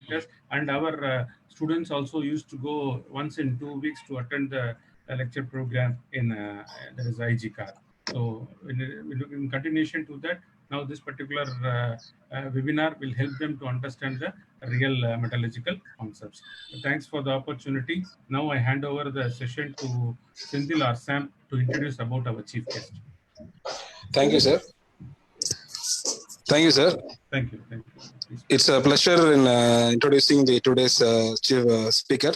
test, and our students also used to go once in 2 weeks to attend the lecture program in that is IGCAR. So in continuation to that, now this particular webinar will help them to understand the real metallurgical concepts. Thanks for the opportunity. Now I hand over the session to Senthil or Sam to introduce about our chief guest. Thank you, sir. Thank you, sir. Thank you. Thank you. Please. It's a pleasure in introducing the today's chief speaker,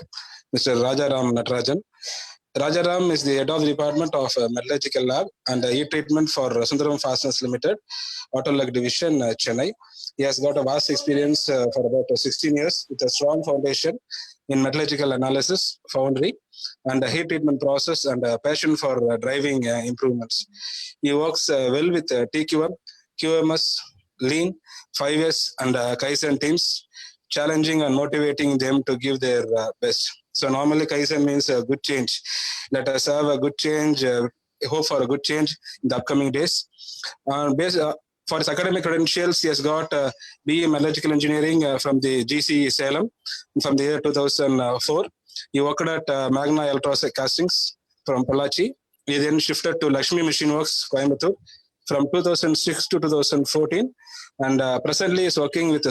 Mr. Rajaram Natarajan. Rajaram is the head of the Department of Metallurgical Lab and Heat Treatment for Sundaram Fasteners Limited, Autolog Division, Chennai. He has got a vast experience for about 16 years with a strong foundation in metallurgical analysis, foundry, and the heat treatment process, and a passion for driving improvements. He works well with TQM, QMS, Lean, 5S, and Kaizen teams, challenging and motivating them to give their best. So normally Kaizen means a good change. Let us have a good change, hope for a good change in the upcoming days. For his academic credentials, he has got BE Metallurgical Engineering from the GC Salem from the year 2004. He worked at Magna Electrosec Castings from Pollachi. He then shifted to Lakshmi Machine Works, Coimbatore from 2006 to 2014, and presently is working with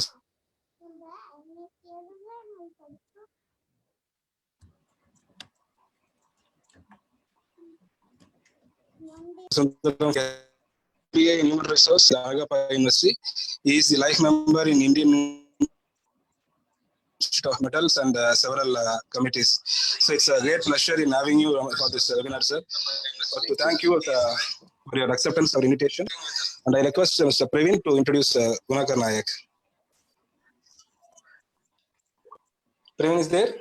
MBA in Human Resource, Agapa University. He is the life member in Indian Institute of Metals and several committees. So it's a great pleasure in having you for this webinar, sir. To thank you for your acceptance of invitation. And I request Mr. Praveen to introduce Gunakar Nayak. Praveen is there?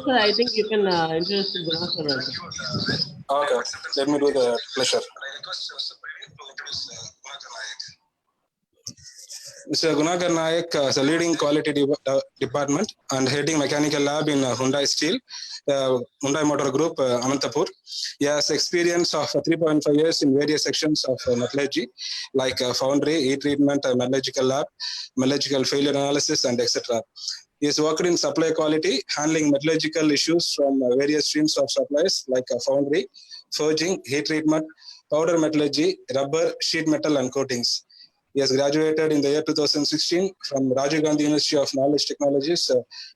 I think you can introduce Gunakar. Okay, let me do the pleasure. Mr. Gunakar Nayak is a leading quality department and heading mechanical lab in Hyundai Steel, Hyundai Motor Group, Anantapur. He has experience of 3.5 years in various sections of metallurgy, like foundry, heat treatment, metallurgical lab, metallurgical failure analysis, and etc. He has worked in supply quality, handling metallurgical issues from various streams of supplies like foundry, forging, heat treatment, powder metallurgy, rubber, sheet metal, and coatings. He has graduated in the year 2016 from Rajiv Gandhi University of Knowledge Technologies,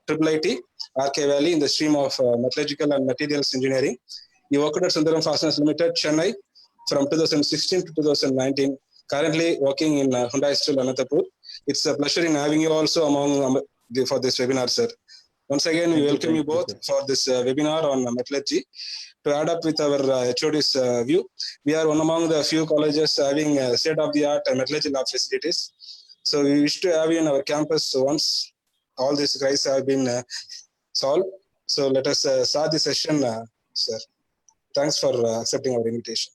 IIIT, RK Valley, in the stream of Metallurgical and Materials Engineering. He worked at Sundaram Fasteners Limited, Chennai, from 2016 to 2019, currently working in Hyundai Steel, Anantapur. It's a pleasure in having you also among for this webinar, sir. Once again, we welcome you both for this webinar on metallurgy. To add up with our HOD's view, we are one among the few colleges having state-of-the-art metallurgy lab facilities. So we wish to have you in our campus once all these guys have been solved. So let us start the session, sir. Thanks for accepting our invitation.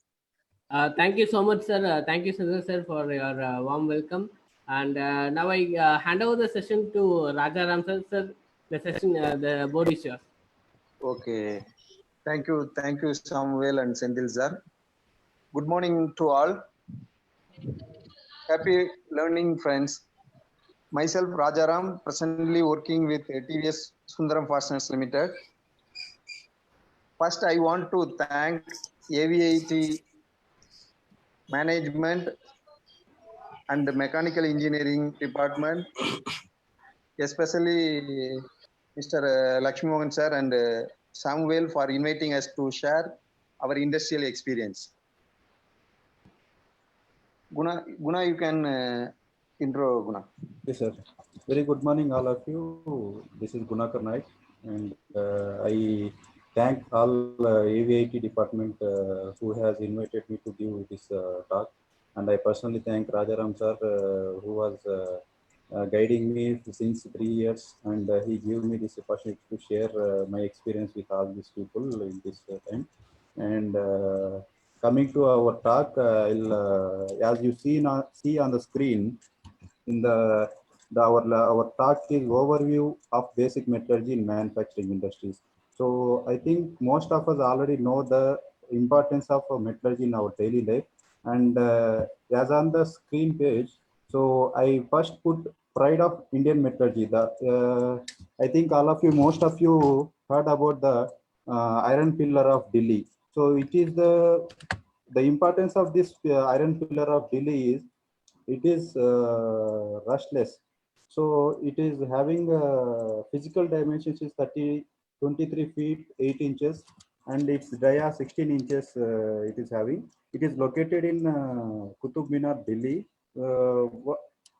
Thank you so much, sir. Thank you, sir, for your warm welcome. And now I hand over the session to Rajaram, sir. The session, the board is yours. Okay. Thank you, Samuel and Senthil sir. Good morning to all. Happy learning, friends. Myself, Rajaram, presently working with TVS Sundaram Fasteners Limited. First, I want to thank AVIT management and the mechanical engineering department, especially Mr. Lakshmi Mohan sir and Samuel for inviting us to share our industrial experience. Guna, you can intro, Guna. Yes, sir. Very good morning, all of you. This is Gunakar Nayak, and I thank all AVIT department who has invited me to give this talk. And I personally thank Rajaram sir, who was guiding me since 3 years, and he gave me this opportunity to share my experience with all these people in this time. And coming to our talk, as you see on the screen, in the our talk is overview of basic metallurgy in manufacturing industries. So I think most of us already know the importance of metallurgy in our daily life. And as on the screen page, so I first put pride of Indian metallurgy. I think most of you heard about the iron pillar of Delhi. So it is the importance of this iron pillar of Delhi is it is rustless. So it is having physical dimensions is 23 feet 8 inches, and its dia 16 inches. It is having. It is located in Qutub Minar, Delhi.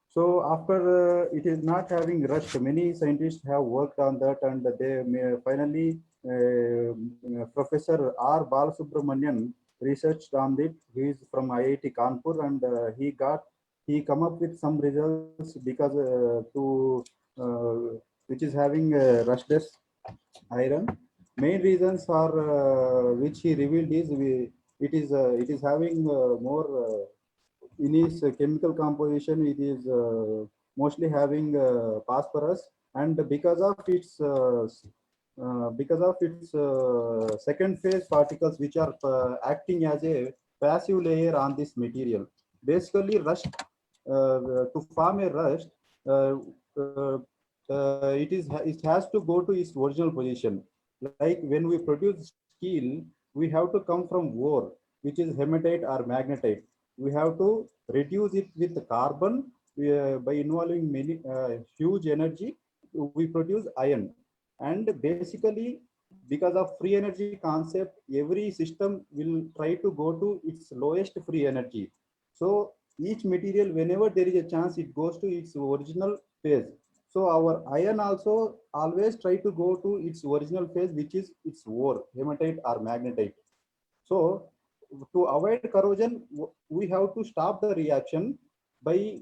So after it is not having rust, many scientists have worked on that, and they finally Professor R. Balasubramanian researched on it. He is from IIT Kanpur, and he come up with some results because which is having rustless iron. Main reasons are which he revealed is it is having more in its chemical composition. It is mostly having phosphorus, and because of its second phase particles which are acting as a passive layer on this material. Basically, rust to form a rust, it has to go to its original position. Like when we produce steel, we have to come from ore, which is hematite or magnetite. We have to reduce it with carbon by involving many huge energy. We produce iron, and basically because of free energy concept, every system will try to go to its lowest free energy. So each material, whenever there is a chance, it goes to its original phase. So our iron also always try to go to its original phase, which is its ore, hematite or magnetite. So to avoid corrosion, we have to stop the reaction by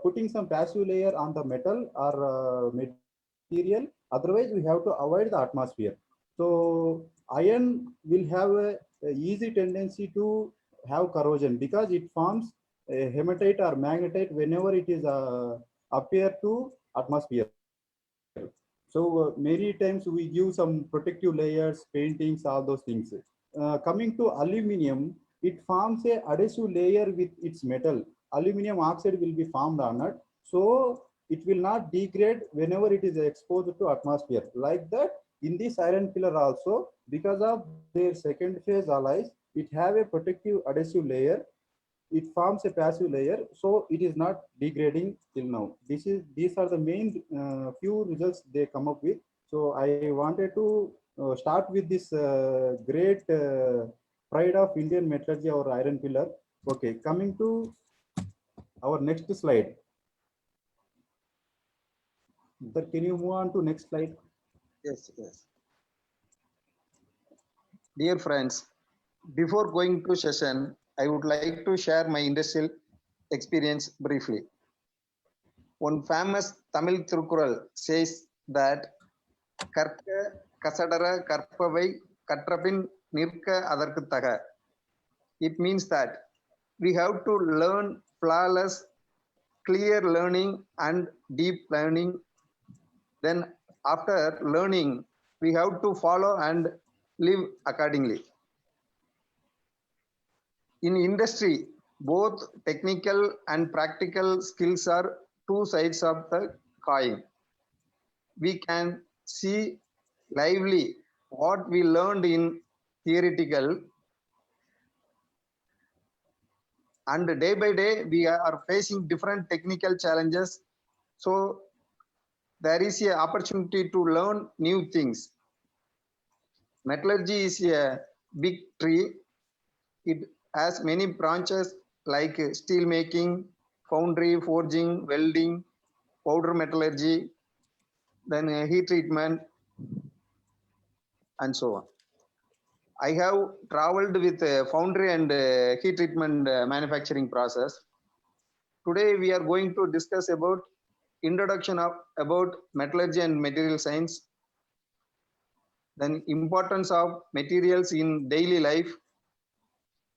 putting some passive layer on the metal or material. Otherwise, we have to avoid the atmosphere. So iron will have a easy tendency to have corrosion because it forms a hematite or magnetite whenever it is appear to atmosphere. So many times we give some protective layers, paintings, all those things. Coming to aluminum, it forms a adhesive layer with its metal. Aluminum oxide will be formed on it, so it will not degrade whenever it is exposed to atmosphere. Like that, in this iron pillar also, because of their second phase alloys, it have a protective adhesive layer. It forms a passive layer, so it is not degrading till now. These are the main few results they come up with. So I wanted to start with this great pride of Indian metallurgy, our iron pillar. Okay, coming to our next slide. Sir, can you move on to next slide? Yes, yes. Dear friends, before going to session, I would like to share my industrial experience briefly. One famous Tamil Thirukural says that Karka Kasadara Karpavai Katrapin Nirka Adarku Taga. It means that we have to learn flawless, clear learning and deep learning. Then after learning, we have to follow and live accordingly. In industry, both technical and practical skills are two sides of the coin. We can see lively what we learned in theoretical, and day by day we are facing different technical challenges. So there is an opportunity to learn new things. Metallurgy is a big tree. It has many branches like steel making, foundry, forging, welding, powder metallurgy, then heat treatment, and so on. I have traveled with foundry and heat treatment manufacturing process. Today we are going to discuss about introduction of about metallurgy and material science, then importance of materials in daily life,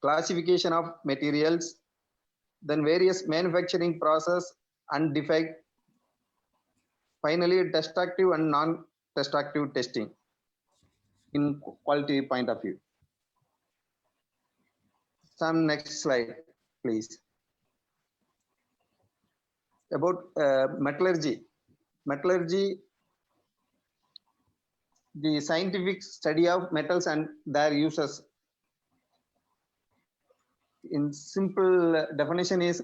classification of materials, then various manufacturing process and defect, Finally, destructive and non-destructive testing in quality point of view. Some next slide, please. About metallurgy. Metallurgy, the scientific study of metals and their uses. In simple definition is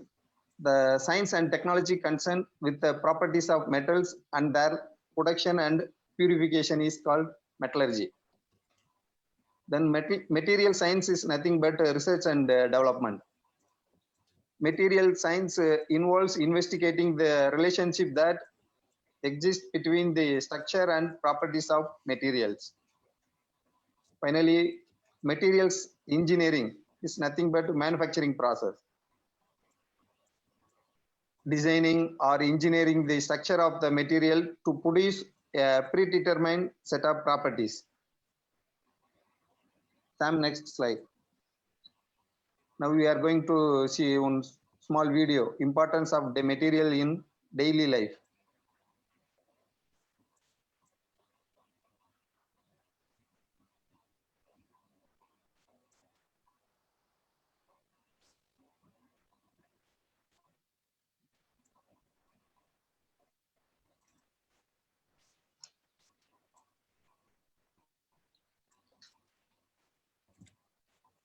the science and technology concerned with the properties of metals and their production and purification is called metallurgy. Then material science is nothing but research and development. Material science involves investigating the relationship that exists between the structure and properties of materials. Finally, materials engineering is nothing but manufacturing process. Designing or engineering the structure of the material to produce a predetermined set of properties. Sam, next slide. Now we are going to see one small video, importance of the material in daily life.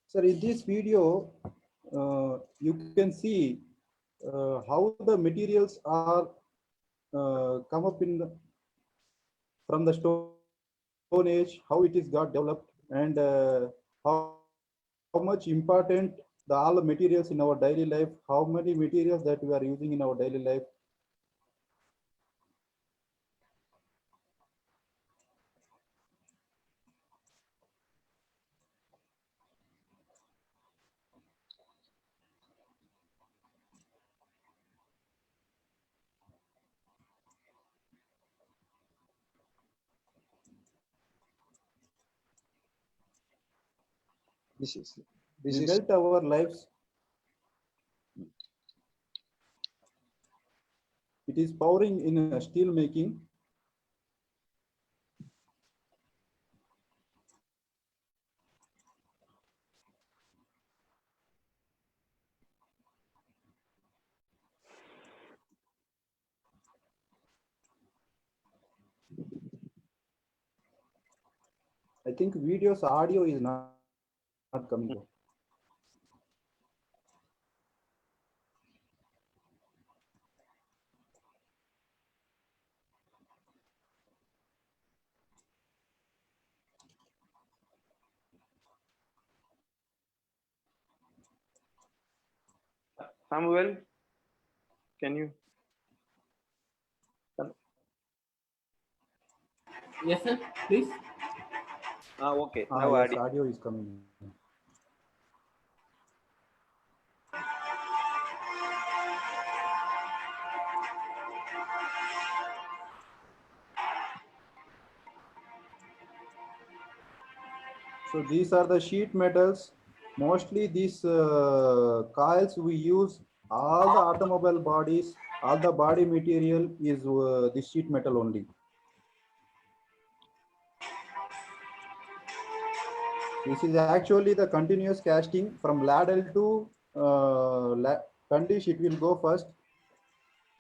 Sir, in this video, you can see how the materials are come up from the Stone Age, how it is got developed, and how much important all the materials in our daily life, how many materials that we are using in our daily life. This is We built our lives. It is powering in steel making. I think video's audio is not coming. Samuel, can you? Yes, sir. Please. Okay. Ah, Now yes, audio is coming. So these are the sheet metals. Mostly these coils we use, all the automobile bodies, all the body material is the sheet metal only. This is actually the continuous casting from ladle to condition. It will go first.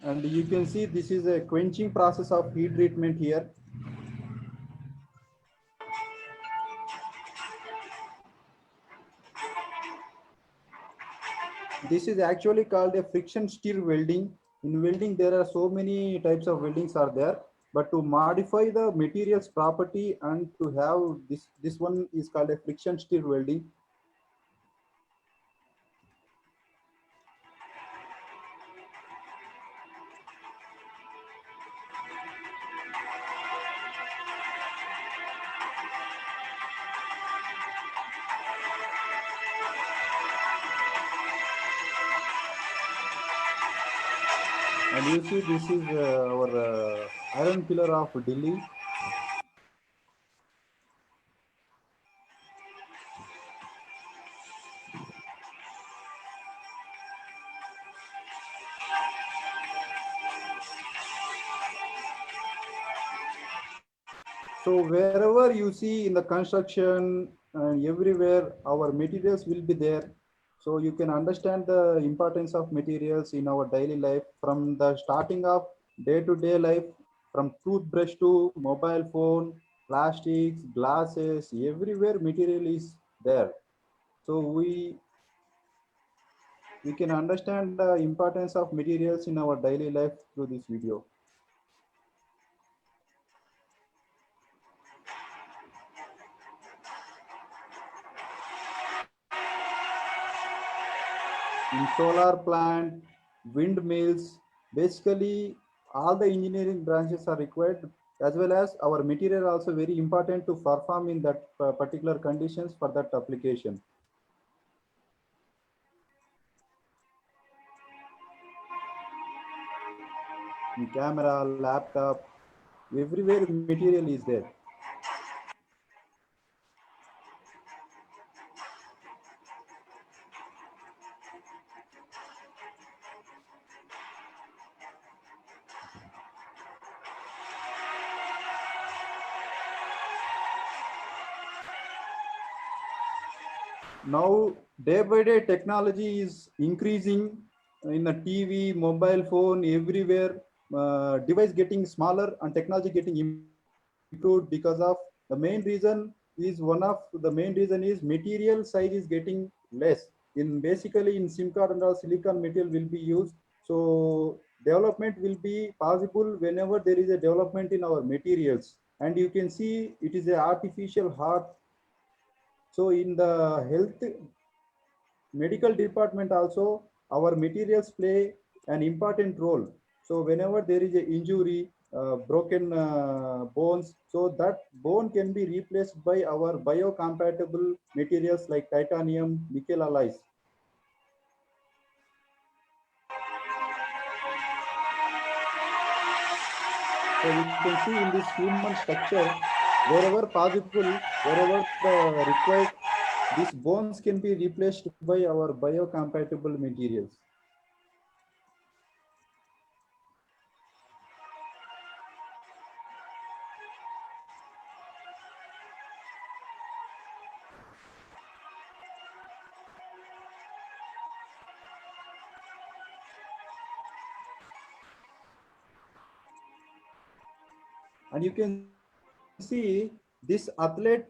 And you can see this is a quenching process of heat treatment here. This is actually called a friction stir welding. In welding, there are so many types of weldings are there, but to modify the material's property and to have this one is called a friction stir welding. And you see, this is our iron pillar of Delhi. So wherever you see in the construction and everywhere, our materials will be there. So you can understand the importance of materials in our daily life, from the starting of day-to-day life, from toothbrush to mobile phone, plastics, glasses, everywhere material is there. So we can understand the importance of materials in our daily life through this video. In solar plant, windmills, basically all the engineering branches are required, as well as our material also very important to perform in that particular conditions for that application. In camera, laptop, everywhere material is there. Now, day by day, technology is increasing in the TV, mobile phone, everywhere. Device getting smaller and technology getting improved because of the main reason is one of the main reason is material size is getting less. In basically in SIM card and all silicon material will be used. So development will be possible whenever there is a development in our materials. And you can see it is an artificial heart. So in the health medical department also, our materials play an important role. So whenever there is an injury, broken bones, so that bone can be replaced by our biocompatible materials like titanium, nickel alloys. So you can see in this human structure, wherever possible, wherever the required, these bones can be replaced by our biocompatible materials. And you can see this athlete,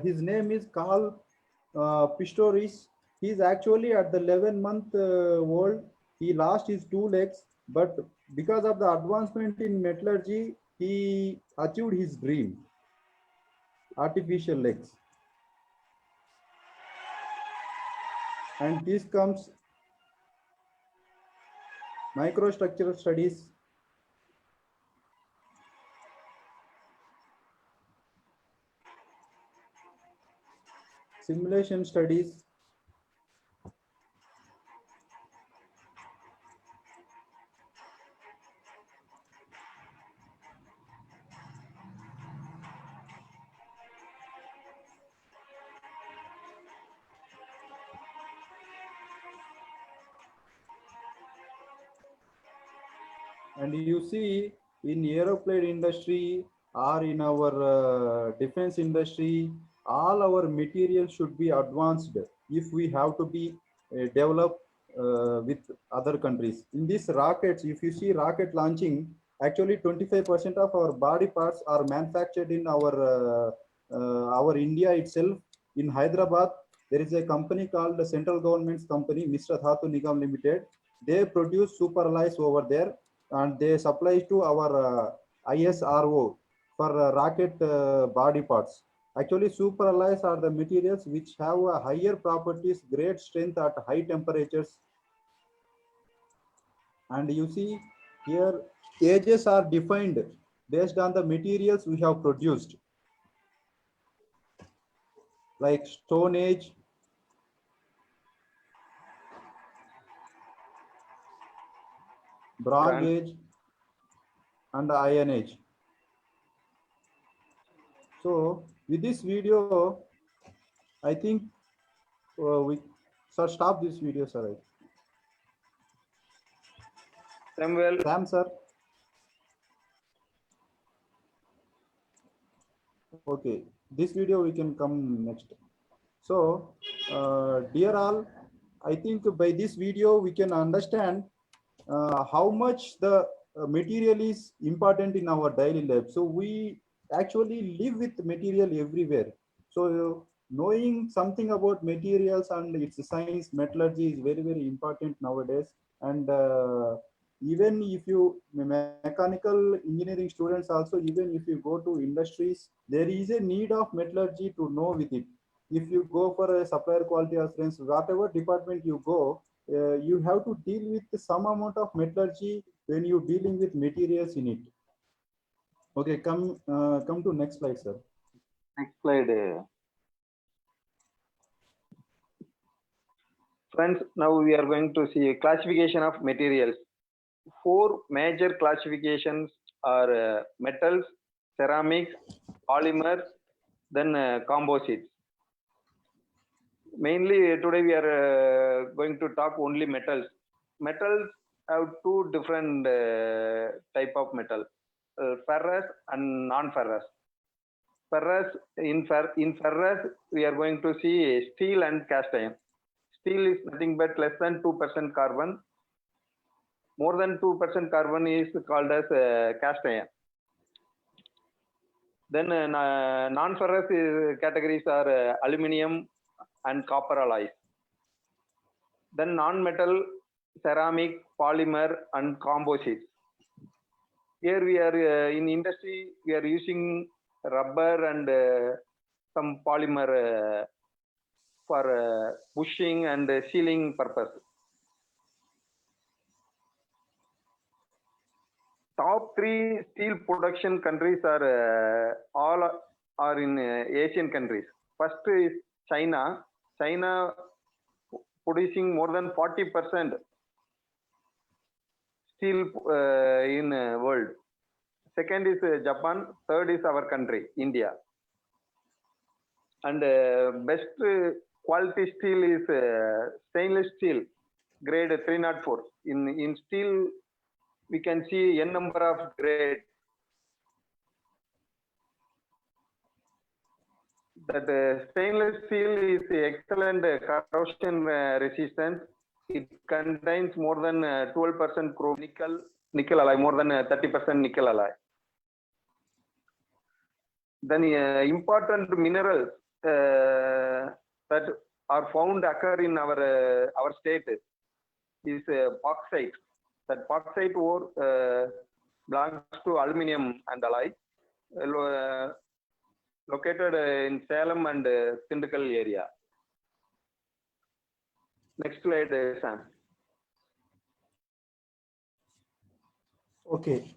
his name is Carl Pistorius. He is actually at the 11-month old. He lost his two legs, but because of the advancement in metallurgy, he achieved his dream, artificial legs. And this comes microstructural studies, simulation studies, and you see in aeroplane industry or in our defense industry, all our materials should be advanced if we have to be developed with other countries. In these rockets, if you see rocket launching, actually 25% of our body parts are manufactured in our India itself. In Hyderabad, there is a company called the Central Government's company, Mr. Dhatu Nigam Limited. They produce super alloys over there, and they supply to our ISRO for rocket body parts. Actually, super alloys are the materials which have higher properties, great strength at high temperatures. And you see here, ages are defined based on the materials we have produced, like Stone Age, Bronze Age, and Iron Age. So with this video, I think we sir stop this video, sir. Samuel, Sam, sir. Okay, this video we can come next. So, dear all, I think by this video we can understand how much the material is important in our daily life. So we actually live with material everywhere. So knowing something about materials and its science, metallurgy is very, very important nowadays. And even if you mechanical engineering students also, even if you go to industries, there is a need of metallurgy to know with it. If you go for a supplier quality assurance, whatever department you go, you have to deal with some amount of metallurgy when you're dealing with materials in it. Okay, come to next slide, sir. Next slide. Friends, now we are going to see a classification of materials. 4 major classifications are metals, ceramics, polymers, then composites. Mainly today we are going to talk only metals. Metals have 2 different type of metal, ferrous and non-ferrous. In ferrous we are going to see steel and cast iron. Steel is nothing but less than 2% carbon. More than 2% carbon is called as cast iron. Then non-ferrous categories are aluminium and copper alloys. Then non-metal, ceramic, polymer and composites. Here we are in industry, we are using rubber and some polymer for bushing and sealing purpose. Top 3 steel production countries are all are in Asian countries. First is China. China producing more than 40% steel in world. Second is Japan. Third is our country, India. And best quality steel is stainless steel, grade 304. In steel, we can see n number of grades. That stainless steel is excellent corrosion resistance. It contains more than 12% chrome, nickel alloy, more than 30% nickel alloy. Then important minerals that are found occur in our state is bauxite. That bauxite ore belongs to aluminium and alloy, located in Salem and Tindikal area. Next slide, Sam. Okay,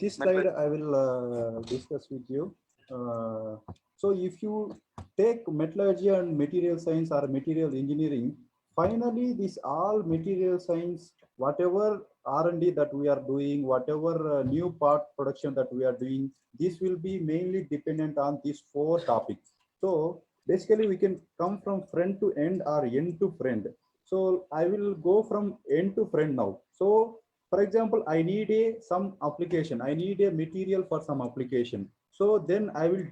this slide I will discuss with you. So if you take metallurgy and material science or material engineering, finally this all material science, whatever R&D that we are doing, whatever new part production that we are doing, this will be mainly dependent on these 4 topics. So basically we can come from front to end or end to friend. So I will go from end to friend now. So for example, I need some application, I need a material for some application. So then I will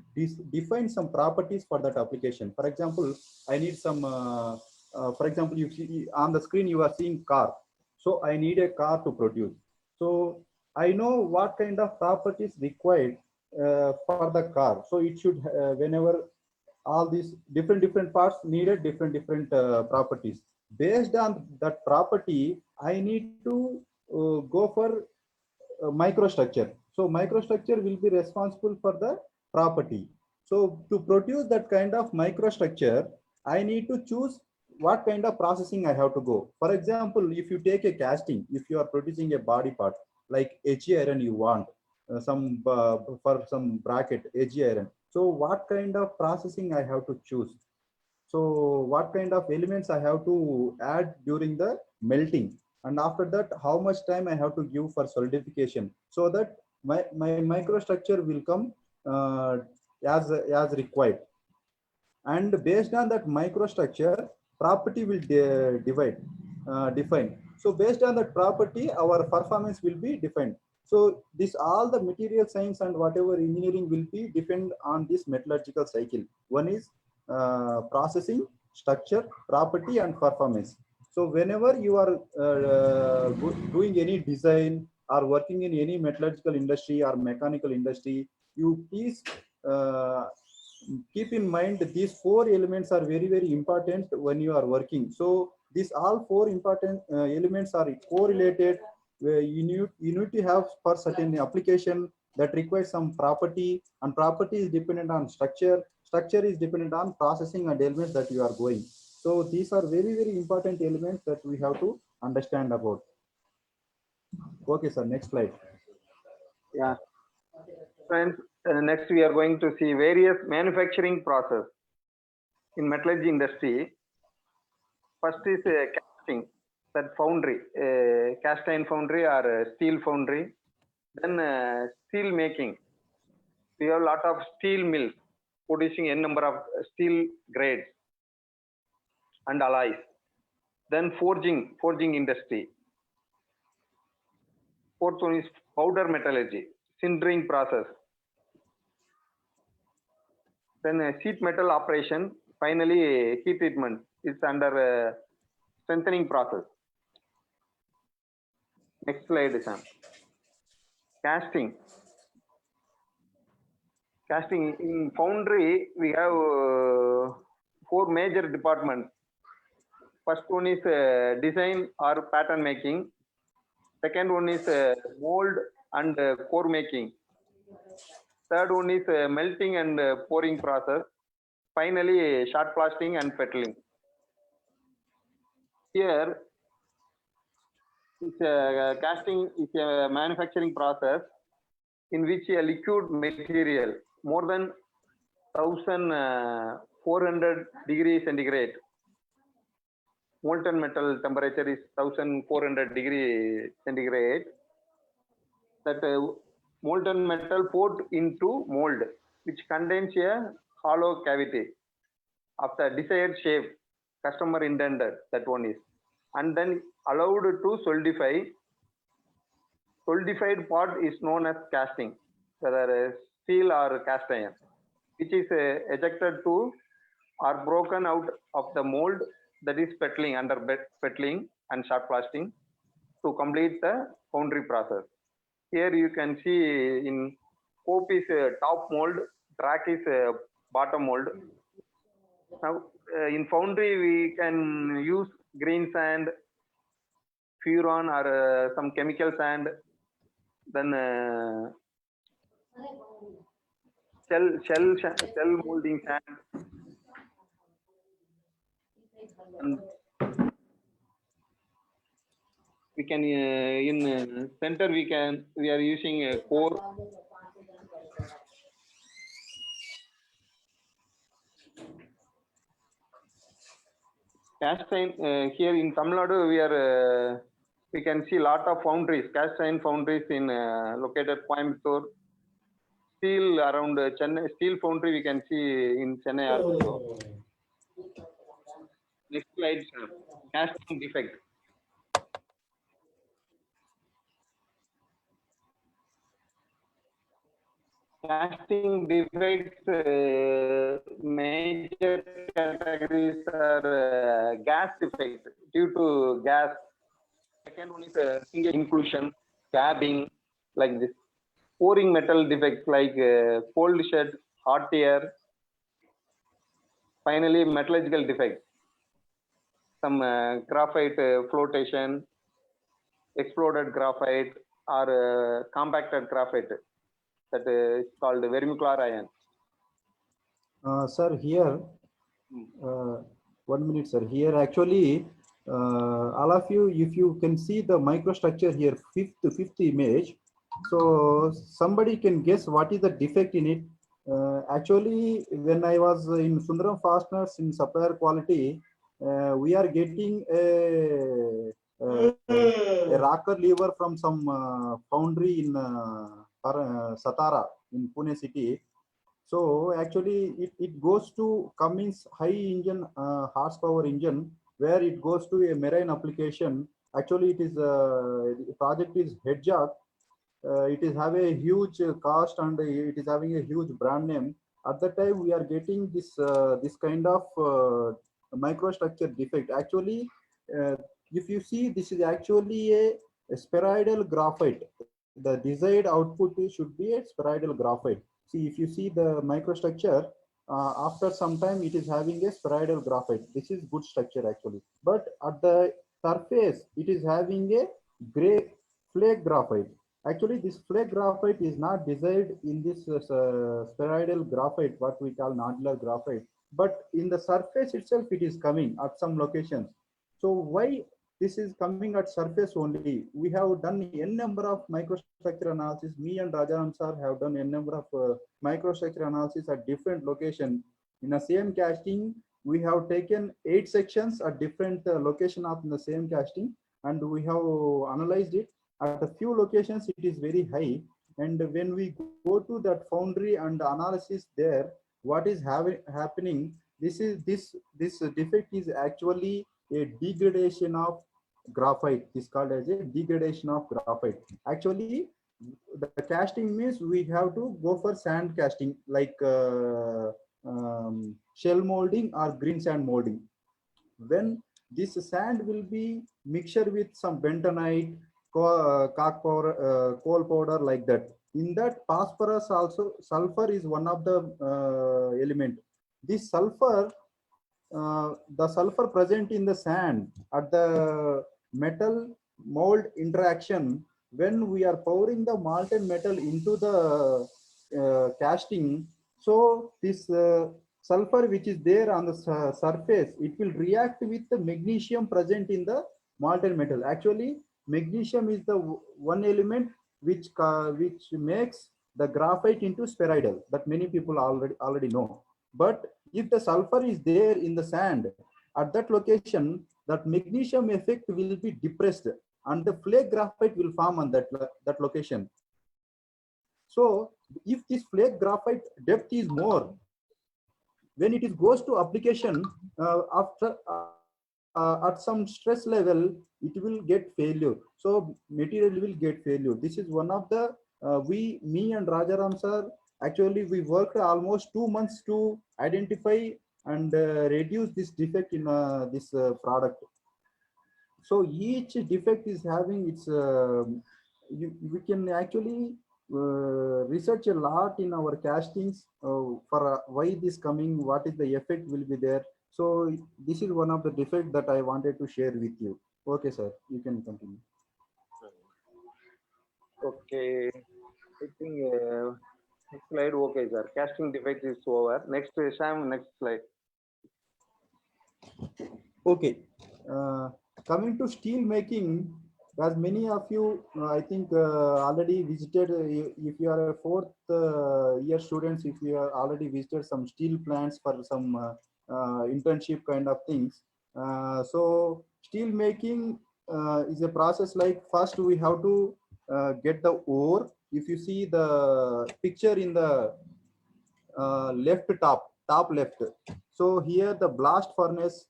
define some properties for that application. For example, I need some, for example, you see on the screen, you are seeing car. So I need a car to produce. So I know what kind of properties required for the car. So it should, whenever all these different parts needed different properties. Based on that property, I need to go for microstructure. So microstructure will be responsible for the property. So to produce that kind of microstructure, I need to choose what kind of processing I have to go. For example, if you take a casting, if you are producing a body part like HE iron you want, some for some bracket HE iron. So what kind of processing I have to choose? So what kind of elements I have to add during the melting? And after that, how much time I have to give for solidification so that my microstructure will come as required. And based on that microstructure, property will define. So based on that property, our performance will be defined. So this all the material science and whatever engineering will be depend on this metallurgical cycle. One is processing, structure, property, and performance. So whenever you are doing any design or working in any metallurgical industry or mechanical industry, you please keep in mind that these four elements are very, very important when you are working. So these all four important elements are correlated. Where you need to have for certain application that requires some property, and property is dependent on structure. Structure is dependent on processing and elements that you are going. So these are very, very important elements that we have to understand about. Okay, sir. Next slide. Yeah. Friends, next we are going to see various manufacturing process in metallurgy industry. First is casting, that foundry, cast iron foundry or steel foundry. Then steel making. We have a lot of steel mills producing n number of steel grades and alloys. Then forging industry. Fourth one is powder metallurgy, sintering process. Then sheet metal operation. Finally, heat treatment is under strengthening process. Next slide, Sam. Casting. Casting in foundry, we have four major departments. First one is design or pattern making. Second one is mold and core making. Third one is melting and pouring process. Finally, shot blasting and fettling. Here, casting is a manufacturing process in which a liquid material more than 1400 degrees centigrade. Molten metal temperature is 1400 degrees centigrade. That molten metal poured into mold, which contains a hollow cavity of the desired shape, customer intended, that one is, and then allowed to solidify. Solidified part is known as casting, whether steel or cast iron, which is ejected to or broken out of the mold, that is fettling, under fettling and shot blasting to complete the foundry process. Here you can see in scope is top mold, track is bottom mold. Now in foundry we can use green sand, furon or some chemical sand, then shell molding sand, and we can in center we are using a core. Cast iron here in Tamil Nadu we can see lot of foundries, cast iron foundries in located Coimbatore. Steel around Chennai, steel foundry we can see in Chennai also. Next slide, sir. Casting defect. Casting defects major categories are gas defect due to gas. Second one is single inclusion, cabbing, like this. Pouring metal defects like cold shed, hot air. Finally, metallurgical defects. Some graphite flotation, exploded graphite, or compacted graphite, that is called vermicular iron. Sir, here, 1 minute, sir. Here, actually, all of you, if you can see the microstructure here, fifth image. So somebody can guess what is the defect in it. Actually, when I was in Sundaram Fasteners in supplier quality, we are getting a rocker lever from some foundry in Satara in Pune city. So actually it goes to Cummins high engine horsepower engine, where it goes to a marine application. Actually it is the project is Hedgehog. it is have a huge cost and it is having a huge brand name. At that time, we are getting this kind of microstructure defect. Actually, uh, if you see, this is actually a spheroidal graphite. The desired output should be a spheroidal graphite. See, if you see the microstructure, after some time, it is having a spheroidal graphite. This is good structure actually. But at the surface, it is having a gray flake graphite. Actually, this flake graphite is not desired in this spheroidal graphite, what we call nodular graphite. But in the surface itself, it is coming at some locations. So why this is coming at surface only? We have done n number of microstructure analysis. Me and Rajaram sir have done n number of microstructure analysis at different locations. In the same casting, we have taken 8 sections at different location of the same casting, and we have analyzed it. At a few locations, it is very high. And when we go to that foundry and analysis there, what is happening? This defect is actually a degradation of graphite. Is called as a degradation of graphite. Actually, the casting means we have to go for sand casting, like shell molding or green sand molding. When this sand will be mixture with some bentonite, coal powder, like that. In that, phosphorus also, sulfur is one of the element. This sulfur, the sulfur present in the sand at the metal mold interaction, when we are pouring the molten metal into the casting, so this sulfur which is there on the surface, it will react with the magnesium present in the molten metal. Actually, magnesium is the one element which makes the graphite into spheroidal, that many people already know. But if the sulfur is there in the sand at that location, that magnesium effect will be depressed and the flake graphite will form on that location. So if this flake graphite depth is more, when it is goes to application, after at some stress level, it will get failure. So material will get failure. This is one of the me and Rajaram sir, actually we worked almost 2 months to identify and reduce this defect in this product. So each defect is having its we can actually research a lot in our castings for why this coming, what is the effect will be there. So this is one of the defects that I wanted to share with you. Okay, sir, you can continue. Okay, I think next slide. Okay, sir. Casting defect is over. Next, Sham, next slide. Okay, coming to steel making, as many of you, I think, already visited, if you are a 4th year students, if you are already visited some steel plants for some internship kind of things. So steel making is a process like, first we have to get the ore. If you see the picture in the top left. So here the blast furnace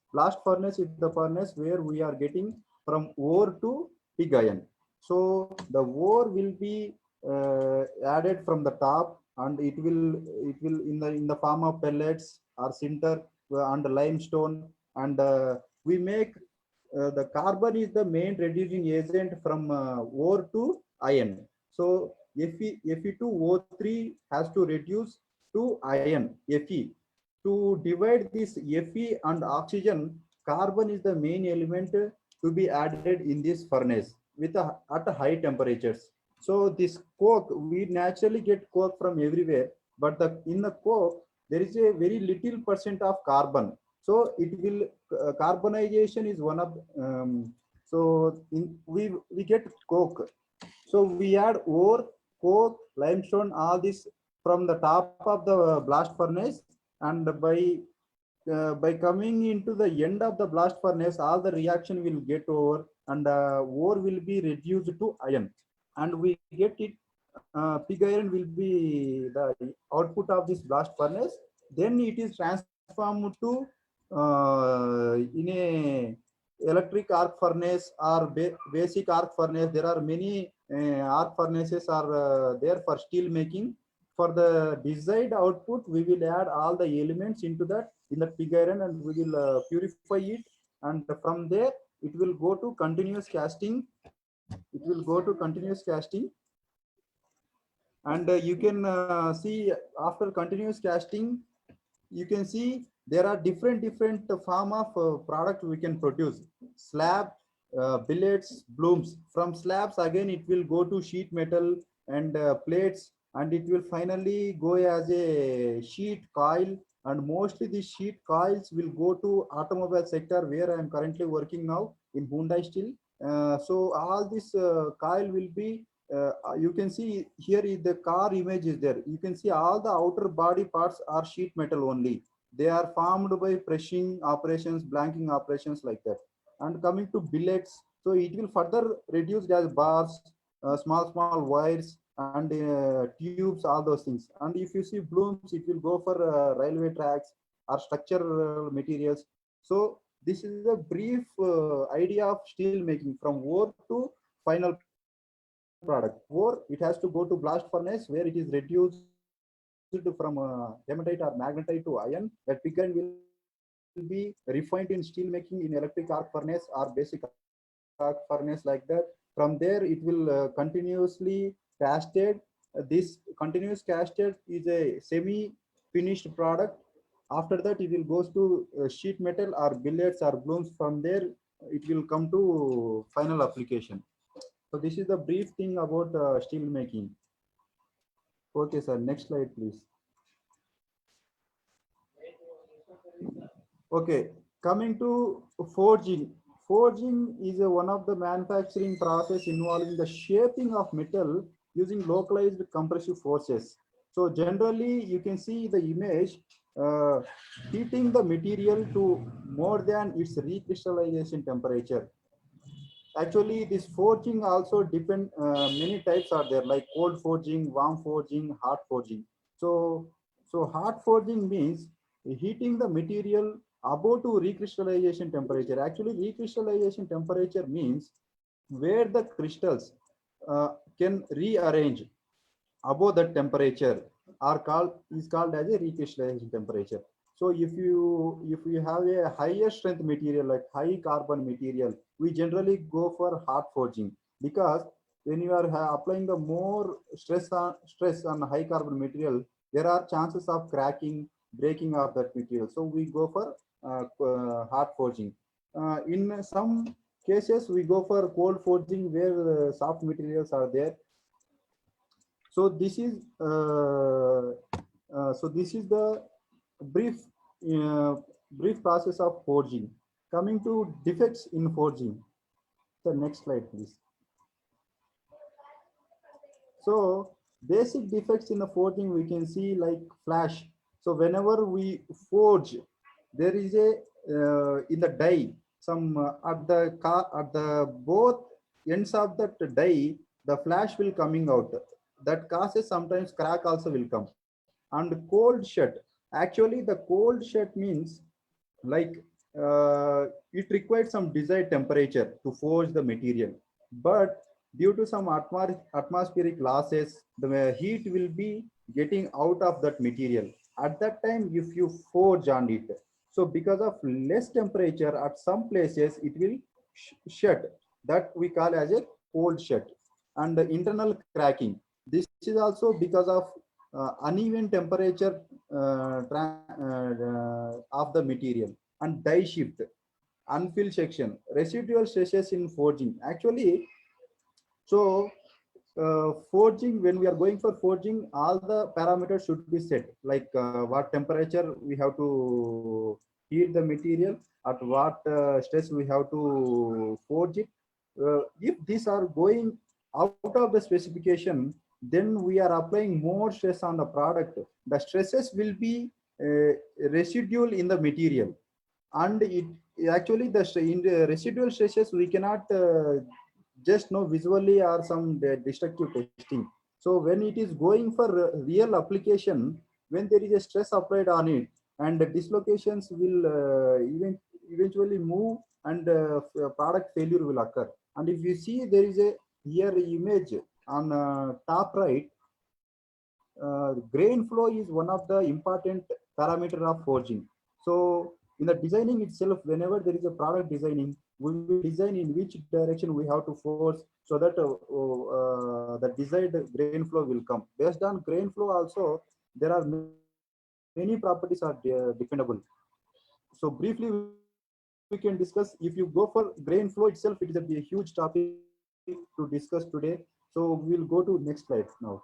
is the furnace where we are getting from ore to pig iron. So the ore will be added from the top, and it will in the form of pellets or sinter and limestone, and we make the carbon is the main reducing agent from ore to iron. So Fe2O3 has to reduce to iron, Fe. To divide this Fe and oxygen, carbon is the main element to be added in this furnace at high temperatures. So this coke, we naturally get coke from everywhere, but in the coke, there is a very little % of carbon. So it will, carbonization is one of, we get coke. So we add ore, coke, limestone, all this from the top of the blast furnace, and by coming into the end of the blast furnace, all the reaction will get over, and ore will be reduced to iron, and we get it. Pig iron will be the output of this blast furnace. Then it is transformed to in a electric arc furnace or basic arc furnace. There are many arc furnaces are there for steel making. For the desired output, we will add all the elements into that in the pig iron, and we will purify it. And from there, it will go to continuous casting. It will go to continuous casting, and you can see after continuous casting, you can see there are different form of product we can produce. Slab, billets, blooms. From slabs again it will go to sheet metal and plates, and it will finally go as a sheet coil, and mostly the sheet coils will go to automobile sector where I am currently working now in Hyundai Steel. So all this coil will be you can see here is the car image is there. You can see all the outer body parts are sheet metal only. They are formed by pressing operations, blanking operations like that. And coming to billets, so it will further reduced as bars, small wires, and tubes, all those things. And if you see blooms, it will go for railway tracks or structural materials. So this is a brief idea of steel making from ore to final product. Or it has to go to blast furnace where it is reduced from hematite or magnetite to iron. That pig iron will be refined in steel making in electric arc furnace or basic arc furnace like that. From there, it will continuously casted. This continuous casted is a semi-finished product. After that, it will goes to sheet metal or billets or blooms. From there, it will come to final application. So this is the brief thing about steel making. Okay, sir. Next slide, please. Okay, coming to forging. Forging is one of the manufacturing process involving the shaping of metal using localized compressive forces. So generally, you can see the image heating the material to more than its recrystallization temperature. Actually, this forging also depend, many types are there, like cold forging, warm forging, hot forging. So hot forging means heating the material above to recrystallization temperature. Actually, recrystallization temperature means where the crystals can rearrange above that temperature are called is called as a recrystallization temperature. So if you have a higher strength material like high carbon material, we generally go for hot forging, because when you are applying the more stress on high carbon material, there are chances of cracking, breaking of that material. So we go for hot forging. In some cases, we go for cold forging where soft materials are there. So this is the brief brief process of forging. Coming to defects in forging. The next slide, please. So basic defects in the forging we can see like flash. So whenever we forge, there is a in the die some at the both ends of that die, the flash will coming out. That causes sometimes crack also will come. And cold shut. Actually, the cold shut means like it requires some desired temperature to forge the material, but due to some atmospheric losses, the heat will be getting out of that material. At that time, if you forge on it, so because of less temperature at some places, it will shut. That we call as a cold shut. And the internal cracking. This is also because of uneven temperature of the material. And die shift, unfilled section, residual stresses in forging. Actually, so forging, when we are going for forging, all the parameters should be set, like what temperature we have to heat the material, at what stress we have to forge it. If these are going out of the specification, then we are applying more stress on the product. The stresses will be residual in the material, and it actually in the residual stresses we cannot just know visually or some destructive testing. So when it is going for real application, when there is a stress applied on it, and the dislocations will eventually move, and product failure will occur. And if you see there is a here image on top right, grain flow is one of the important parameter of forging. So in the designing itself, whenever there is a product designing, we will design in which direction we have to force so that the desired grain flow will come. Based on grain flow also, there are many properties are dependable. So briefly, we can discuss. If you go for grain flow itself, it is a huge topic to discuss today. So we'll go to next slide now.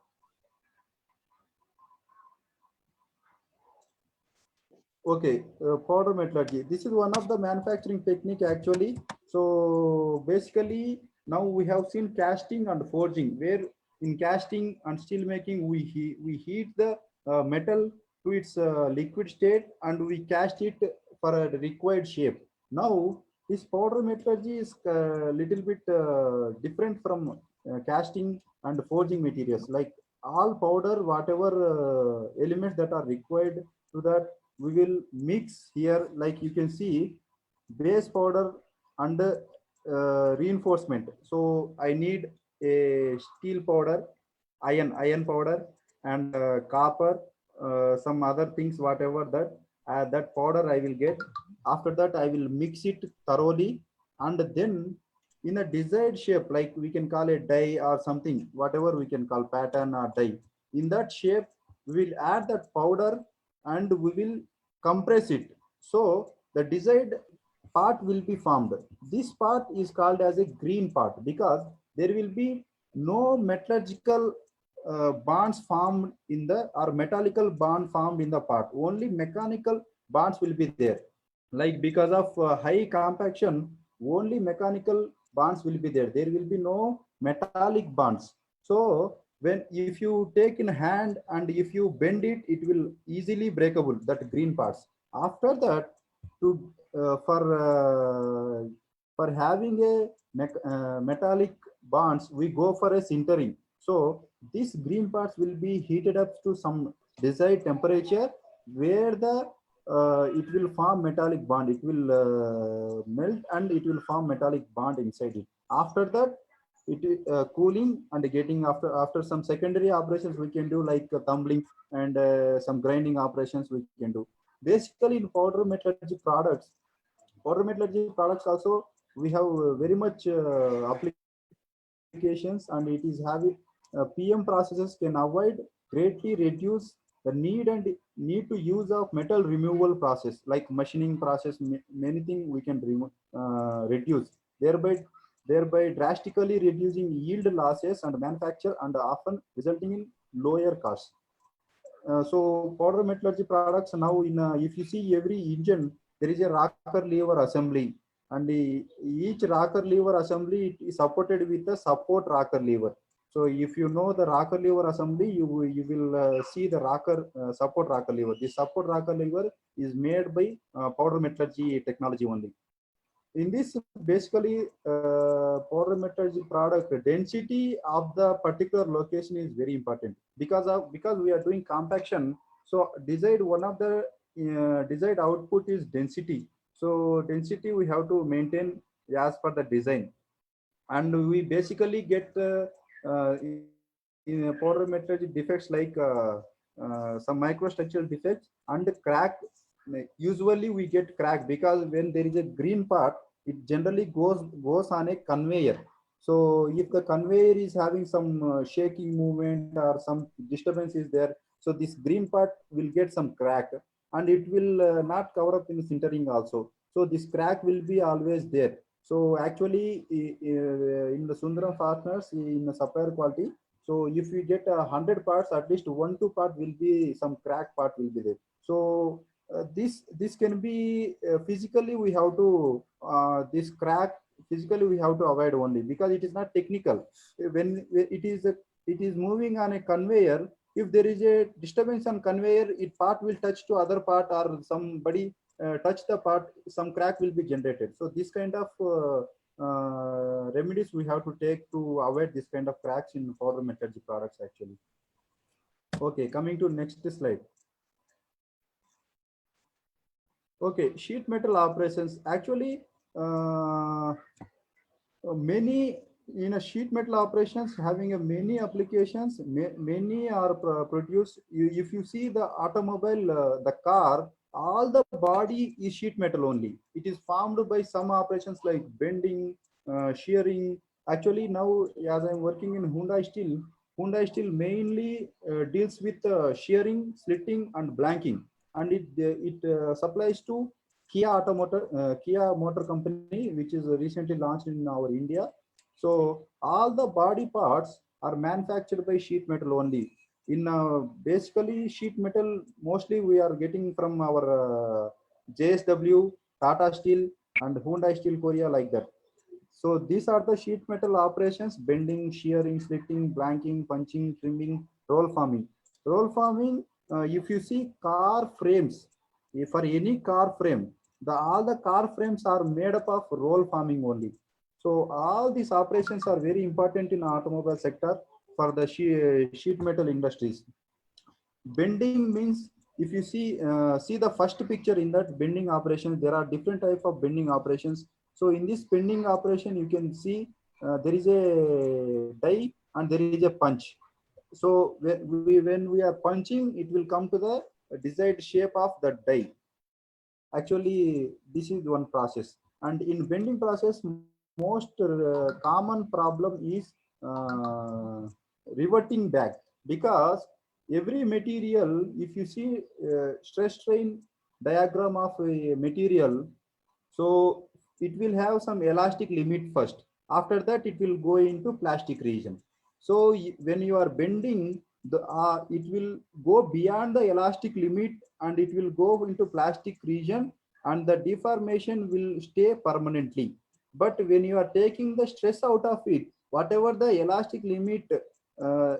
Okay, powder metallurgy. This is one of the manufacturing technique actually. So basically, now we have seen casting and forging, where in casting and steel making, we heat the metal to its liquid state and we cast it for a required shape. Now, this powder metallurgy is a little bit different from casting and forging materials. Like all powder, whatever elements that are required to that, we will mix here. Like you can see, base powder and reinforcement. So I need a steel powder, iron powder, and copper, some other things, whatever that powder I will get. After that, I will mix it thoroughly, and then in a desired shape, like we can call it die or something, whatever we can call pattern or die. In that shape, we will add that powder and we will compress it. So the desired part will be formed. This part is called as a green part because there will be no metallurgical bonds formed in the or metallical bond formed in the part. Only mechanical bonds will be there. Like because of high compaction, only mechanical bonds will be there. There will be no metallic bonds. So when if you take in hand and if you bend it, it will easily breakable, that green parts. After that, to for having a metallic bonds, we go for a sintering. So these green parts will be heated up to some desired temperature where the it will form metallic bond. It will melt and it will form metallic bond inside it. After that, it cooling and getting after some secondary operations we can do, like tumbling and some grinding operations we can do. Basically, in powder metallurgy products also we have very much applications, and it is having PM processes can avoid greatly reduce the need to use of metal removal process like machining process. Many things we can reduce, thereby drastically reducing yield losses and manufacture and often resulting in lower costs. So powder metallurgy products now in if you see every engine, there is a rocker lever assembly, and each rocker lever assembly is supported with a support rocker lever. So if you know the rocker lever assembly, you will see the rocker support rocker lever. The support rocker lever is made by powder metallurgy technology only. In this, basically, powder metallurgy product density of the particular location is very important because we are doing compaction. So desired one of the desired output is density. So density we have to maintain as per the design, and we basically get in powder metallurgy defects like some microstructural defects and crack. Usually we get crack because when there is a green part, it generally goes on a conveyor. So if the conveyor is having some shaking movement or some disturbance is there, so this green part will get some crack, and it will not cover up in sintering also. So this crack will be always there. So actually in the Sundaram partners in the supplier quality, so if you get 100 parts, at least 1-2 part will be some crack part will be there. So this can be physically we have to this crack physically we have to avoid only because it is not technical. When it is moving on a conveyor, if there is a disturbance on conveyor, it part will touch to other part or somebody touch the part, some crack will be generated. So this kind of remedies we have to take to avoid this kind of cracks in powder metallurgy products actually. Okay, coming to next slide. Okay, sheet metal operations. Actually, many in a sheet metal operations having a many applications, many are produced. If you see the automobile, the car, all the body is sheet metal only. It is formed by some operations like bending, shearing. Actually, now as I'm working in Hyundai Steel mainly deals with shearing, slitting, and blanking, and it supplies to Kia Motor Company, which is recently launched in our India. So all the body parts are manufactured by sheet metal only. In basically sheet metal, mostly we are getting from our JSW, Tata Steel, and Hyundai Steel Korea, like that. So these are the sheet metal operations: bending, shearing, slitting, blanking, punching, trimming, roll forming. Roll forming, if you see car frames, for any car frame, all the car frames are made up of roll forming only. So all these operations are very important in automobile sector for the sheet metal industries. Bending means, if you see the first picture in that bending operation, there are different type of bending operations. So in this bending operation, you can see there is a die and there is a punch. So when we are punching, it will come to the desired shape of the die. Actually, this is one process. And in bending process, most common problem is reverting back, because every material, if you see stress strain diagram of a material, so it will have some elastic limit first. After that, it will go into plastic region. So when you are bending, it will go beyond the elastic limit and it will go into plastic region, and the deformation will stay permanently. But when you are taking the stress out of it, whatever the elastic limit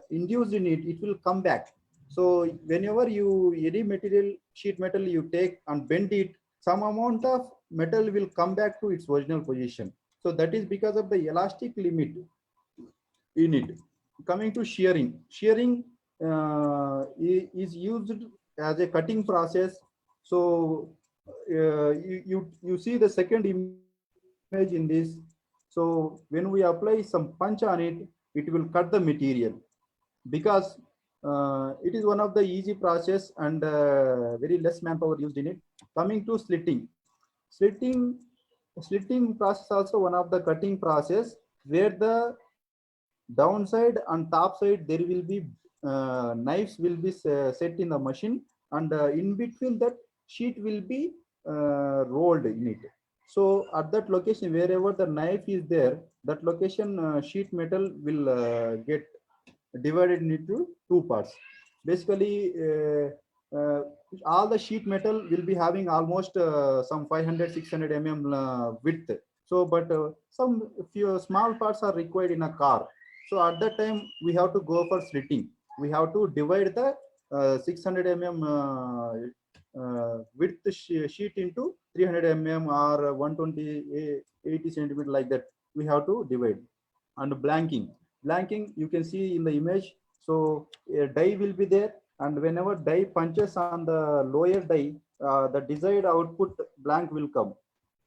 induced in it, it will come back. So whenever you any material, sheet metal, you take and bend it, some amount of metal will come back to its original position. So that is because of the elastic limit in it. Coming to shearing, is used as a cutting process. So you see the second image in this. So when we apply some punch on it, it will cut the material, because it is one of the easy process and very less manpower used in it. Coming to slitting slitting process also one of the cutting process, where the downside and top side there will be knives will be set in the machine, and in between that sheet will be rolled in it. So at that location, wherever the knife is there, that location sheet metal will get divided into two parts. Basically, all the sheet metal will be having almost some 500-600 mm width. So, but some few small parts are required in a car. So at that time, we have to go for slitting. We have to divide the 600 mm width sheet into 300 mm or 120 80 centimeter, like that. We have to divide. And blanking, you can see in the image. So a die will be there, and whenever die punches on the lower die, the desired output blank will come,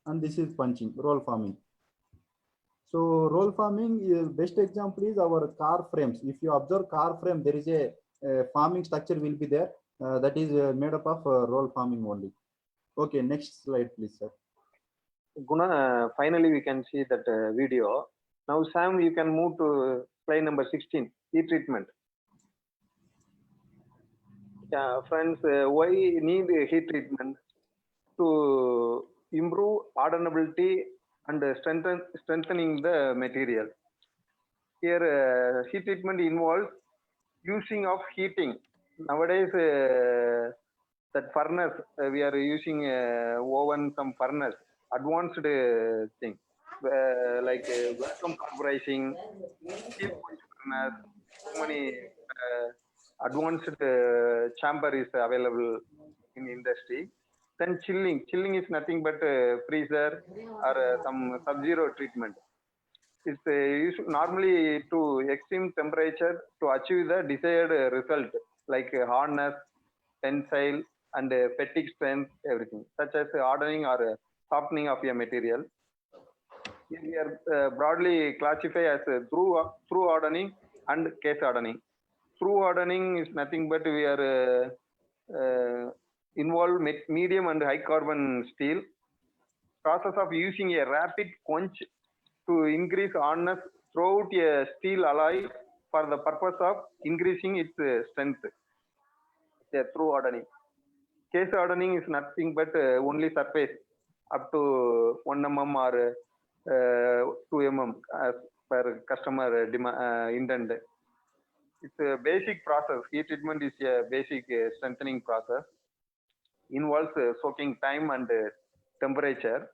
and this is punching, roll forming. So roll forming is best example is our car frames. If you observe car frame, there is a forming structure will be there, that is made up of roll forming only. Okay, next slide please, sir. Guna, finally we can see that video. Now Sam, you can move to slide number 16, heat treatment. Yeah, friends, why need heat treatment? To improve hardenability and strengthening the material. Here, heat treatment involves using of heating. Nowadays, that furnace, we are using oven, some furnace, advanced thing, like vacuum pressurizing, heat furnace, so many advanced chamber is available in industry. Then chilling is nothing but freezer or some sub-zero treatment. It's used normally to extreme temperature to achieve the desired result, like hardness, tensile, and fatigue strength, everything, such as hardening or softening of a material. We are broadly classified as through hardening and case hardening. Through hardening is nothing but we are involved medium and high carbon steel. Process of using a rapid quench to increase hardness throughout a steel alloy for the purpose of increasing its strength. Through hardening. Case hardening is nothing but only surface up to 1 mm or 2 mm as per customer intent. It's a basic process. Heat treatment is a basic strengthening process. Involves soaking time and temperature.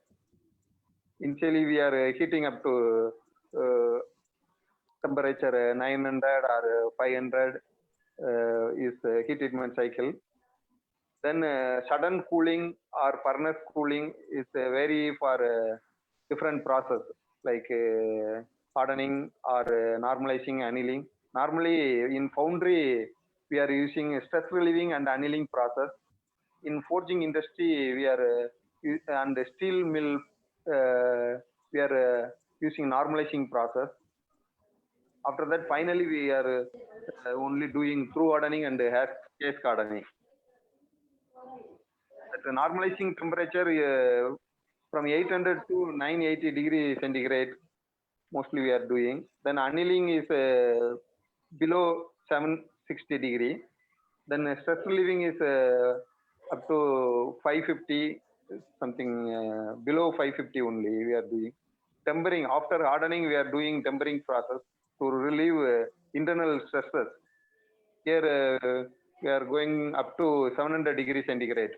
Initially, we are heating up to temperature 900 or 500 is heat treatment cycle. Then sudden cooling or furnace cooling is vary for different process like hardening or normalizing, annealing. Normally in foundry, we are using stress relieving and annealing process. In forging industry, we are and steel mill, we are using normalizing process. After that, finally, we are only doing through hardening and case hardening. At the normalizing temperature from 800 to 980 degrees centigrade, mostly we are doing. Then annealing is below 760 degree. Then stress relieving is up to 550, something below 550 only we are doing. Tempering, after hardening, we are doing tempering process to relieve internal stresses. Here we are going up to 700 degrees centigrade.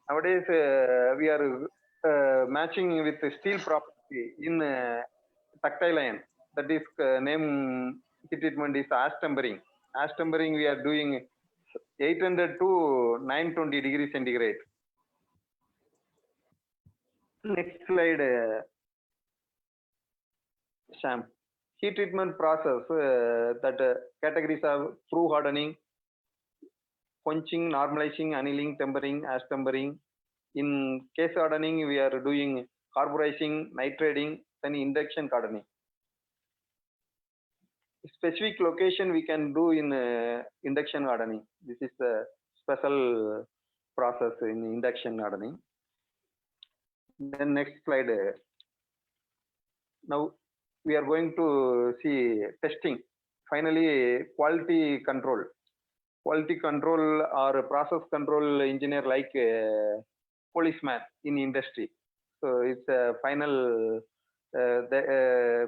Nowadays, we are matching with steel property in ductile iron. That is name heat treatment is ash tempering. Ash tempering we are doing 800 to 920 degrees centigrade. Next slide, Sham. Heat treatment process that categories are through hardening, quenching, normalizing, annealing, tempering, ash tempering. In case hardening, we are doing carburizing, nitrading, then induction hardening. Specific location we can do in induction hardening. This is the special process in induction hardening. Then next slide. Now we are going to see testing. Finally, quality control. Quality control or process control engineer like policeman in industry. So it's a final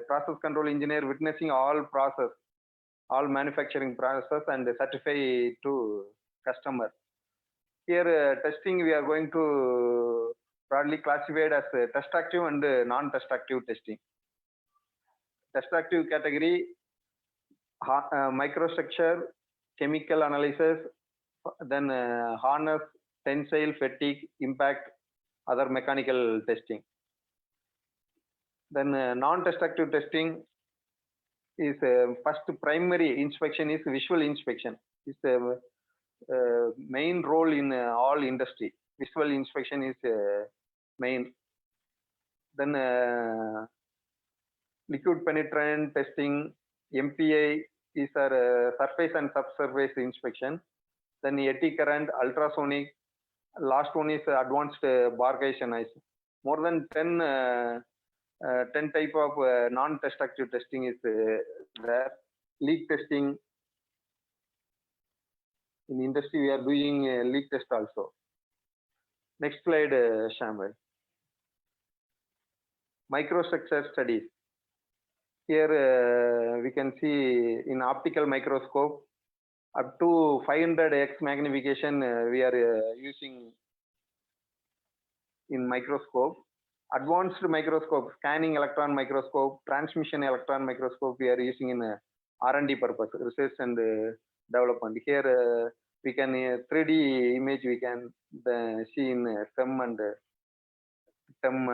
process control engineer witnessing all process, all manufacturing process and certify to customer. Here testing we are going to broadly classified as test active and non-test active testing. Test active category, microstructure, chemical analysis, then harness, tensile, fatigue, impact, other mechanical testing. Then non-test active testing is first primary inspection is visual inspection. It's the main role in all industry. Visual inspection is main. Then liquid penetrant testing, MPI is our surface and subsurface inspection. Then eddy current, ultrasonic. Last one is advanced bar gauge analysis. More than 10 type of non-test active testing is there. Leak testing. In industry, we are doing leak test also. Next slide, Shamwell. Microstructure studies. Here we can see in optical microscope up to 500x magnification we are using in microscope. Advanced microscope, scanning electron microscope, transmission electron microscope we are using in R&D purpose, research and development. Here we can 3D image we can see in SEM and SEM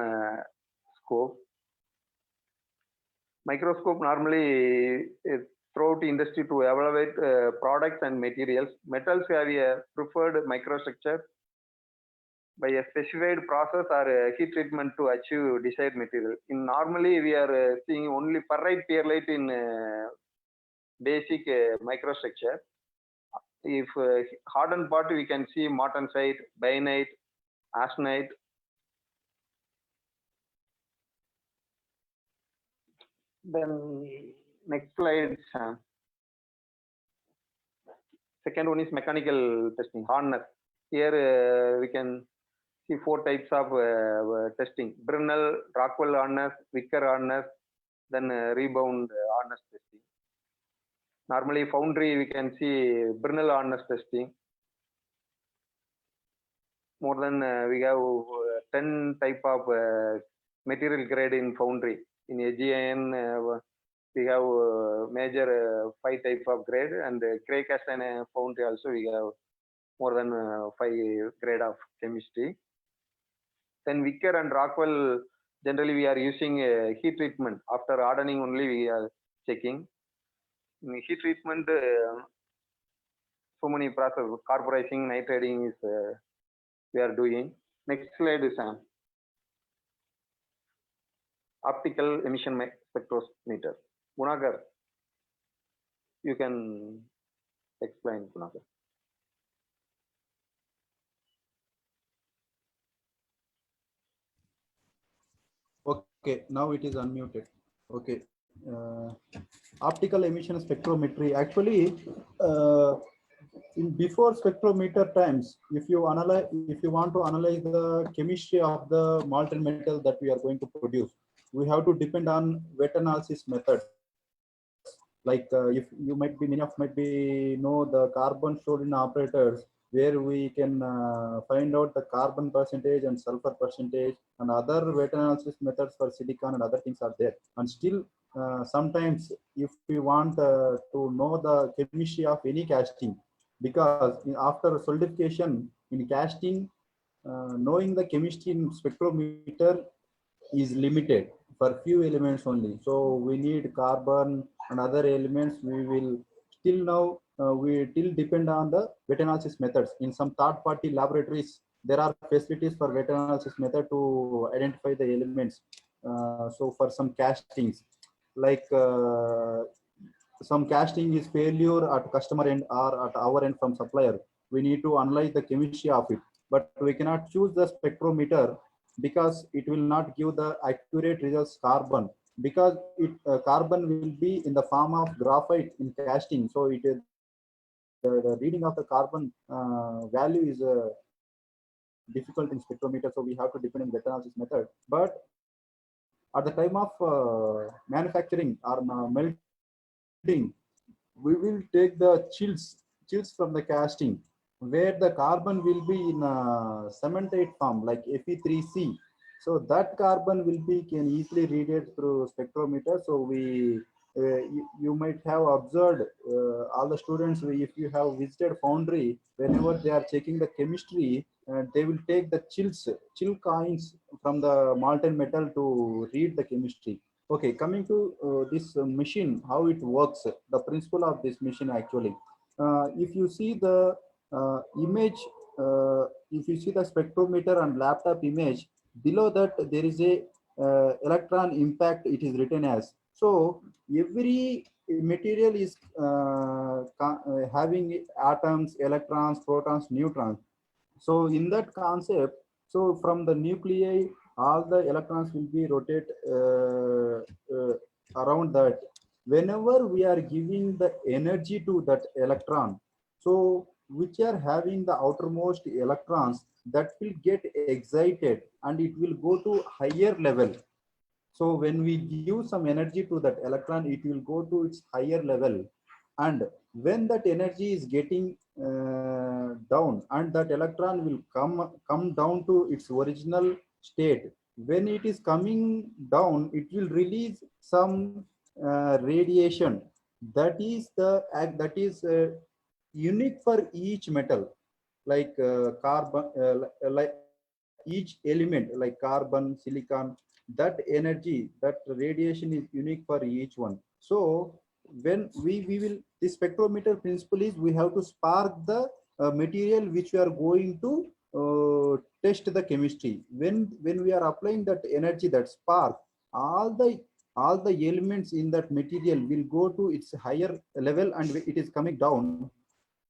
scope. Microscope normally throughout industry to evaluate products and materials. Metals have a preferred microstructure. by a specified process or heat treatment to achieve desired material. In normally we are seeing only ferrite perlite in basic microstructure. If hardened part, we can see martensite, bainite, austenite. Then next slide, Sam. Second one is mechanical testing, hardness. Here we can see 4 types of testing: Brinell, Rockwell hardness, Wicker hardness, then rebound hardness testing. Normally foundry we can see Brinell hardness testing. More than we have 10 type of material grade in foundry. In AGIN we have major 5 type of grade, and Craig cast and foundry also we have more than 5 grade of chemistry. Then Wicker and Rockwell, generally we are using heat treatment. After hardening only we are checking. In heat treatment, so many process, carburizing, nitriding is we are doing. Next slide is optical emission spectrometer. Gunakar, you can explain, Gunakar. Okay, now it is unmuted. Okay. Optical emission spectrometry. Actually, in before spectrometer times, if you want to analyze the chemistry of the molten metal that we are going to produce, we have to depend on wet analysis methods. Like if you might be know the carbon stored in operators, where we can find out the carbon percentage and sulfur percentage, and other wet analysis methods for silicon and other things are there. And still sometimes if we want to know the chemistry of any casting, because after solidification in casting, knowing the chemistry in spectrometer is limited for few elements only. So we need carbon and other elements. We will still now we still depend on the wet analysis methods. In some third-party laboratories, there are facilities for wet analysis method to identify the elements. So for some castings, like some casting is failure at customer end or at our end from supplier, we need to analyze the chemistry of it. But we cannot choose the spectrometer because it will not give the accurate results carbon, because it carbon will be in the form of graphite in casting. So it is the reading of the carbon value is difficult in spectrometer. So we have to depend on wet analysis method. But at the time of manufacturing or melting, we will take the chills from the casting, where the carbon will be in a cementite form like Fe3C. So that carbon can easily read it through spectrometer. So we you might have observed all the students, if you have visited foundry, whenever they are checking the chemistry, they will take the chill coins from the molten metal to read the chemistry. Okay, coming to this machine, how it works, the principle of this machine actually. If you see the image, if you see the spectrometer and laptop image, below that there is a electron impact, it is written as. So every material is having atoms, electrons, protons, neutrons. So in that concept, so from the nuclei, all the electrons will be rotate around that. Whenever we are giving the energy to that electron, so which are having the outermost electrons, that will get excited and it will go to higher level. So when we give some energy to that electron, it will go to its higher level. And when that energy is getting down, and that electron will come down to its original state, when it is coming down, it will release some radiation. That is unique for each metal, like carbon, like each element, like carbon, silicon. That energy, that radiation is unique for each one. So when we will, the spectrometer principle is we have to spark the material which we are going to test the chemistry. When we are applying that energy, that spark, all the elements in that material will go to its higher level and it is coming down.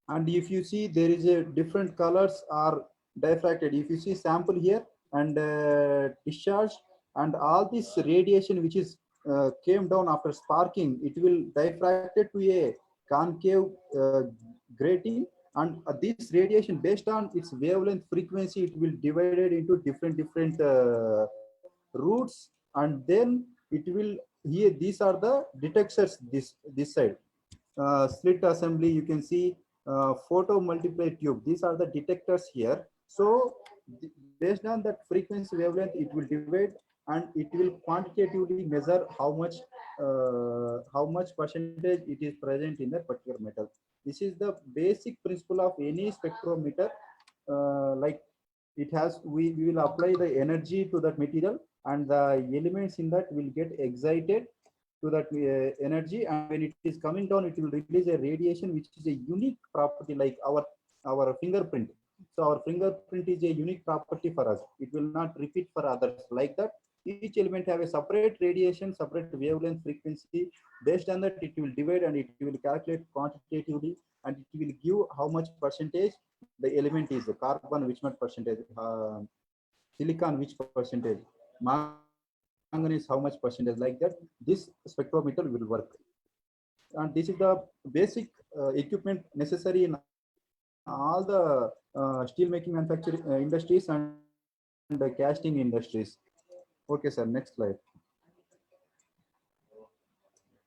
And if you see, there is a different colors are diffracted. If you see sample here and discharge, and all this radiation which is came down after sparking, it will diffracted to a concave grating, and this radiation, based on its wavelength frequency, it will divided into different routes, and then it will here, these are the detectors, this side slit assembly, you can see photo multiply tube, these are the detectors here. So based on that frequency wavelength, it will divide and it will quantitatively measure how much percentage it is present in that particular metal. This is the basic principle of any spectrometer. Like it has, we will apply the energy to that material, and the elements in that will get excited to that energy, and when it is coming down, it will release a radiation which is a unique property, like our fingerprint. So our fingerprint is a unique property for us. It will not repeat for others. Like that, each element have a separate radiation, separate wavelength frequency. Based on that, it will divide and it will calculate quantitatively, and it will give how much percentage the element is. The carbon, which much percentage, silicon, which percentage, manganese, how much percentage. Like that, this spectrometer will work. And this is the basic equipment necessary in all the steel making manufacturing industries and the casting industries. Okay, sir, next slide.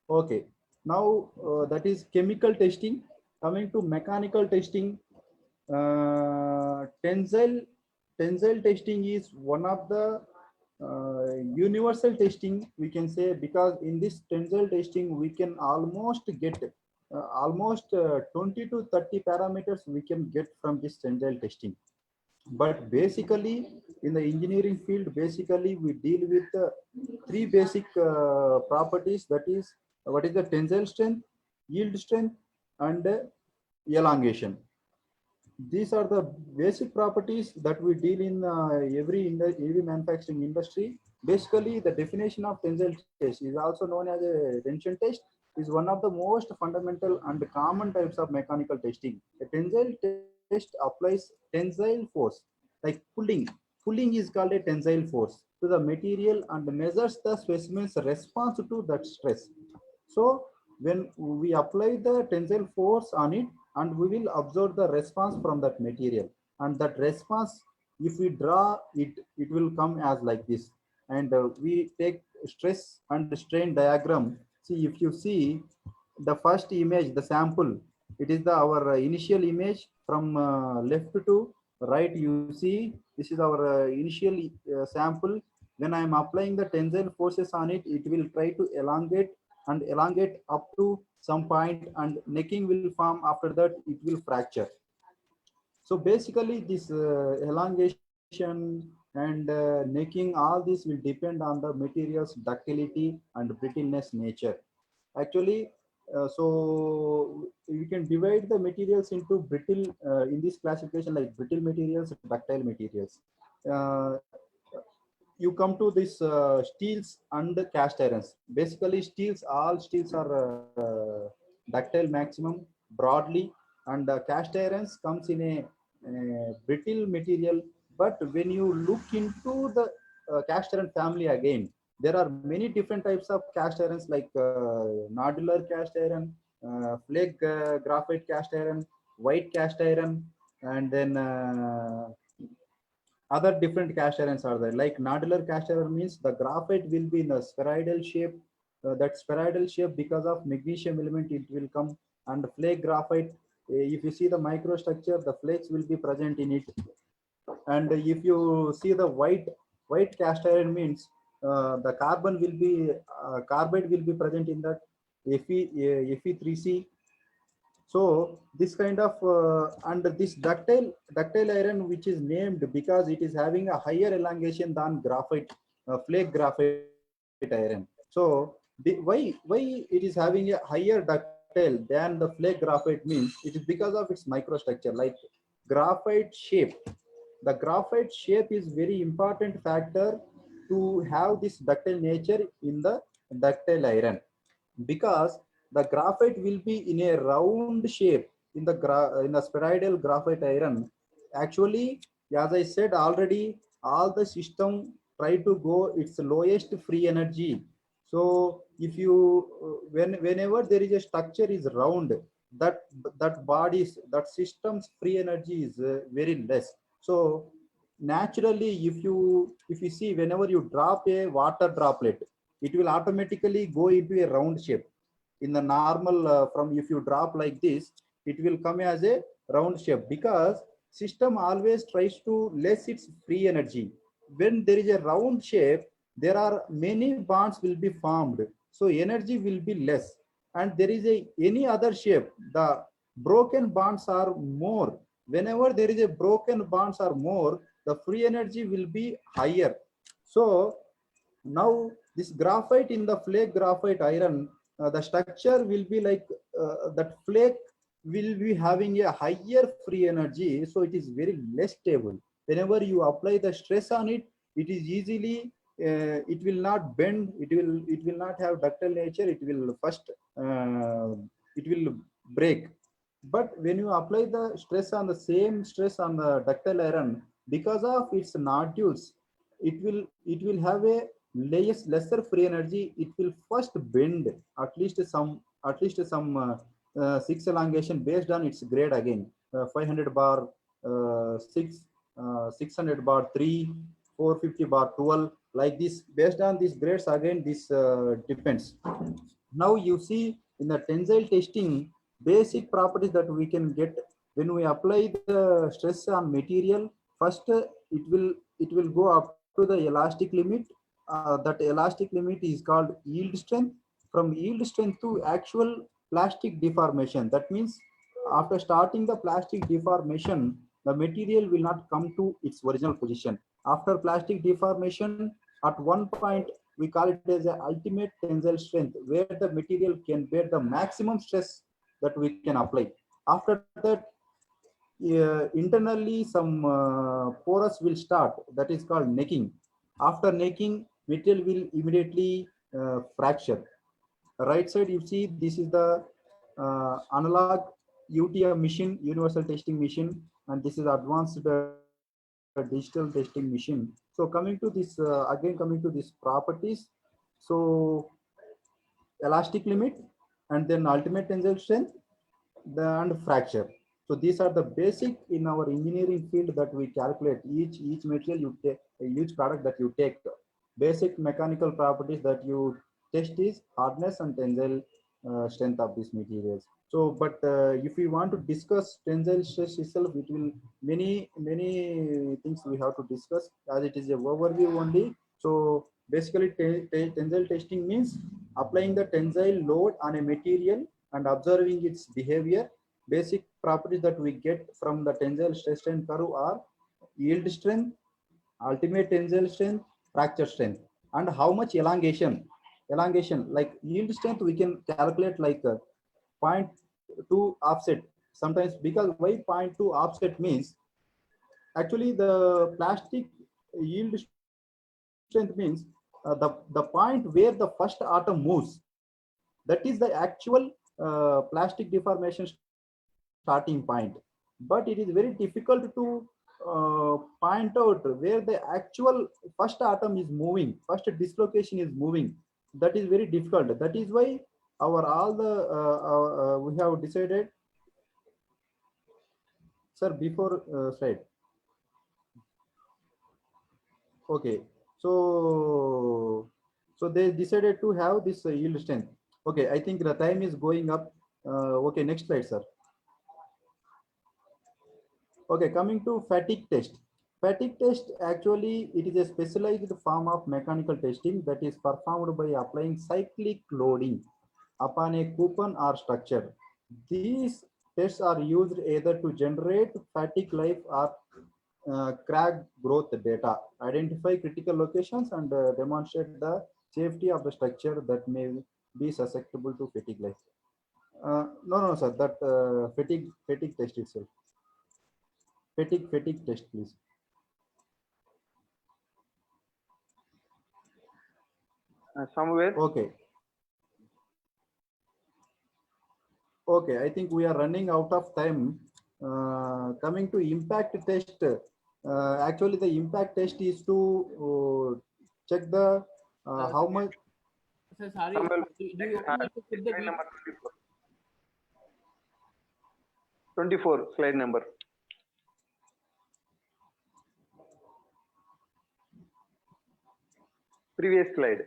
Okay, now that is chemical testing. Coming to mechanical testing, tensile testing is one of the universal testing, we can say, because in this tensile testing we can almost get 20 to 30 parameters we can get from this tensile testing. But basically in the engineering field, basically we deal with three basic properties, that is what is the tensile strength, yield strength, and elongation. These are the basic properties that we deal in every manufacturing industry. Basically, the definition of tensile test is also known as a tension test, is one of the most fundamental and common types of mechanical testing. A tensile test applies tensile force, like pulling. Pulling is called a tensile force to the material and measures the specimen's response to that stress. So when we apply the tensile force on it, and we will observe the response from that material, and that response, if we draw it, it will come as like this. And we take stress and strain diagram. See, if you see the first image, the sample, it is our initial image from left to right. You see, this is our initial sample. When I am applying the tensile forces on it, it will try to elongate up to some point, and necking will form. After that, it will fracture. So basically this elongation and necking, all this will depend on the material's ductility and brittleness nature. Actually, so we can divide the materials into brittle in this classification, like brittle materials, ductile materials. You come to this steels and cast irons. Basically, all steels are ductile maximum broadly, and cast irons comes in a brittle material. But when you look into the cast iron family again, there are many different types of cast irons, like nodular cast iron, flake graphite cast iron, white cast iron, and then other different cast irons are there. Like nodular cast iron means the graphite will be in a spheroidal shape. That spheroidal shape, because of magnesium element, it will come. And flake graphite, if you see the microstructure, the flakes will be present in it. And if you see the white cast iron means the carbon will be carbide will be present in that Fe3C. So this kind of and this ductile iron, which is named because it is having a higher elongation than graphite, flake graphite iron. So why it is having a higher ductile than the flake graphite means it is because of its microstructure. Like graphite shape, the graphite shape is very important factor to have this ductile nature in the ductile iron, because the graphite will be in a round shape in the spheroidal graphite iron. Actually, as I said already, all the system try to go its lowest free energy. So if you whenever there is a structure is round, that body's, that system's free energy is very less. So naturally, if you see, whenever you drop a water droplet, it will automatically go into a round shape. In the normal from if you drop like this, it will come as a round shape, because system always tries to less its free energy. When there is a round shape, there are many bonds will be formed, so energy will be less. And there is a any other shape, the broken bonds are more. Whenever there is a broken bonds are more, the free energy will be higher. So now this graphite in the flake graphite iron, the structure will be like that flake will be having a higher free energy, so it is very less stable. Whenever you apply the stress on it, it is easily it will not bend, it will not have ductile nature, it will first it will break. But when you apply the stress on the same stress on the ductile iron, because of its nodules, it will have a lesser free energy. It will first bend at least some 6 elongation based on its grade again, 500 bar 6, 600 bar 3, 450 bar 12, like this. Based on these grades again, this depends. Now you see in the tensile testing, basic properties that we can get when we apply the stress on material. First, it will go up to the elastic limit. That elastic limit is called yield strength. From yield strength to actual plastic deformation, that means after starting the plastic deformation, the material will not come to its original position. After plastic deformation, at one point we call it as a ultimate tensile strength, where the material can bear the maximum stress that we can apply. After that, internally some porous will start, that is called necking. After necking, material will immediately fracture. Right side, you see this is the analog UTM machine, universal testing machine, and this is advanced digital testing machine. So coming to this again, coming to these properties, so elastic limit, and then ultimate tensile strength, and fracture. So these are the basic in our engineering field that we calculate. Each material you take, each product that you take, basic mechanical properties that you test is hardness and tensile strength of these materials. So, but if we want to discuss tensile stress itself, it will many things we have to discuss, as it is a overview only. So basically, tensile testing means applying the tensile load on a material and observing its behavior. Basic properties that we get from the tensile stress strain curve are yield strength, ultimate tensile strength, fracture strength, and how much elongation. Like yield strength we can calculate like 0.2 offset sometimes. Because why 0.2 offset means, actually the plastic yield strength means the point where the first atom moves, that is the actual plastic deformation starting point. But it is very difficult to point out where the actual first atom is moving, first dislocation is moving. That is very difficult. That is why our all the we have decided, sir, before slide. Okay, so they decided to have this yield strength. Okay, I think the time is going up. Okay, next slide, sir. Okay, coming to fatigue test. Fatigue test, actually it is a specialized form of mechanical testing that is performed by applying cyclic loading upon a coupon or structure. These tests are used either to generate fatigue life or crack growth data, identify critical locations, and demonstrate the safety of the structure that may be susceptible to fatigue life. No, sir, that fatigue test itself. Fatigue test, please. Somewhere. Okay. Okay, I think we are running out of time. Coming to impact test, actually the impact test is to check the how much. Sir, sorry, Samuel, do you want me to put the slide video? number 24. 24 slide number. Previous slide.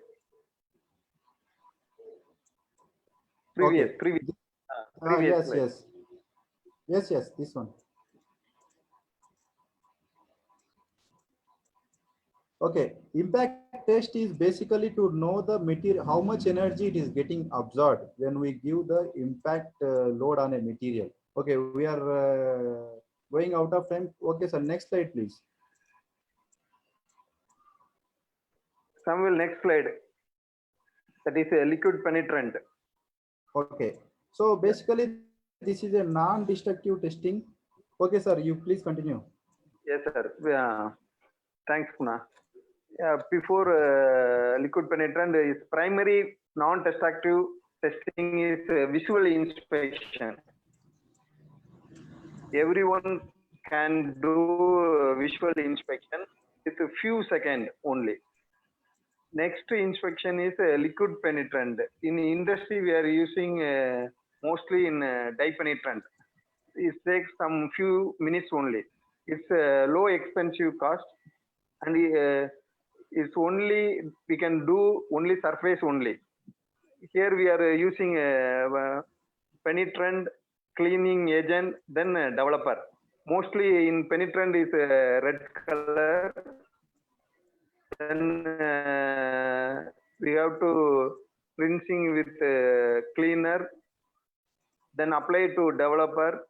Previous, Okay. previous. Yes, slide. yes, this one. Okay, impact test is basically to know the material, how much energy it is getting absorbed when we give the impact load on a material. Okay, we are going out of time. Okay, sir, next slide, please. Samuel, next slide. That is a liquid penetrant. Okay, so basically this is a non-destructive testing. Okay, sir, you please continue. Yes, sir. Thanks, Puna. Before liquid penetrant is primary non-destructive testing is visual inspection. Everyone can do visual inspection with a few seconds only. Next inspection is liquid penetrant. In industry, we are using mostly in dye penetrant. It takes some few minutes only. It's low expensive cost, and it's only we can do only surface only. Here we are using penetrant, cleaning agent, then developer. Mostly in penetrant is red color. Then we have to rinsing with cleaner. Then apply to developer.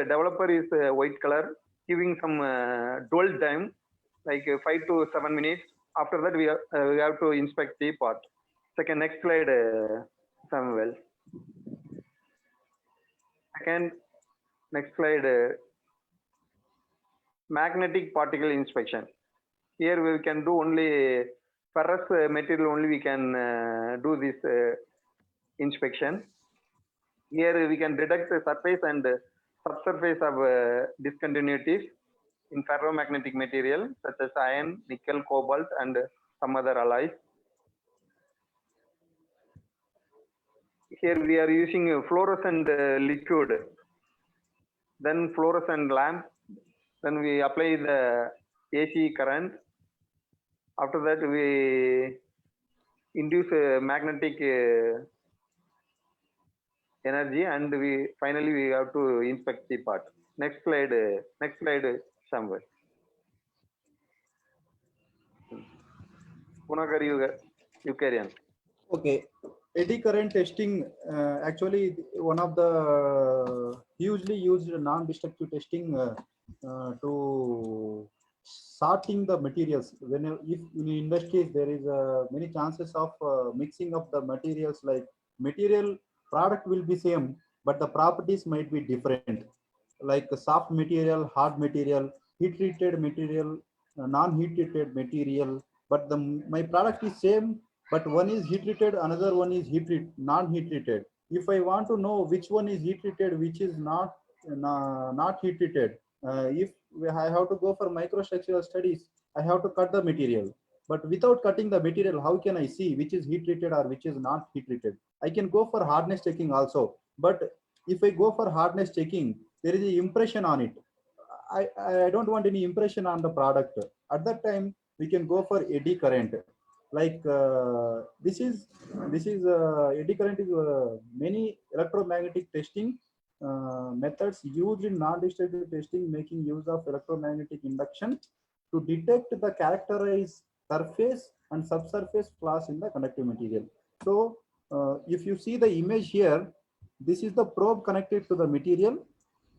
Developer is white color, giving some dwell time like 5 to 7 minutes. After that, we have to inspect the part. Second, next slide, Samuel. Second, next slide, magnetic particle inspection. Here we can do only ferrous material only we can do this inspection. Here we can detect the surface and subsurface of discontinuities in ferromagnetic material such as iron, nickel, cobalt, and some other alloys. Here we are using a fluorescent liquid, then fluorescent lamp, then we apply the AC current. After that, we induce a magnetic energy, and we finally have to inspect the part. Next slide, Samuel. Punakar, you carry on. Okay, eddy current testing, actually one of the hugely used non-destructive testing to sorting the materials. If in industries there is many chances of mixing up the materials, like material product will be same, but the properties might be different, like soft material, hard material, heat treated material, non-heat treated material, but my product is same, but one is heat treated, another one is non-heat treated. If I want to know which one is heat treated, which is not heat treated, if I have to go for microstructural studies, I have to cut the material. But without cutting the material, how can I see which is heat treated or which is not heat treated? I can go for hardness checking also, but if I go for hardness checking, there is an impression on it. I don't want any impression on the product. At that time, we can go for eddy current. Like this is eddy current is many electromagnetic testing methods used in non-destructive testing, making use of electromagnetic induction to detect the characterized surface and subsurface flaws in the conductive material. So if you see the image here, this is the probe connected to the material,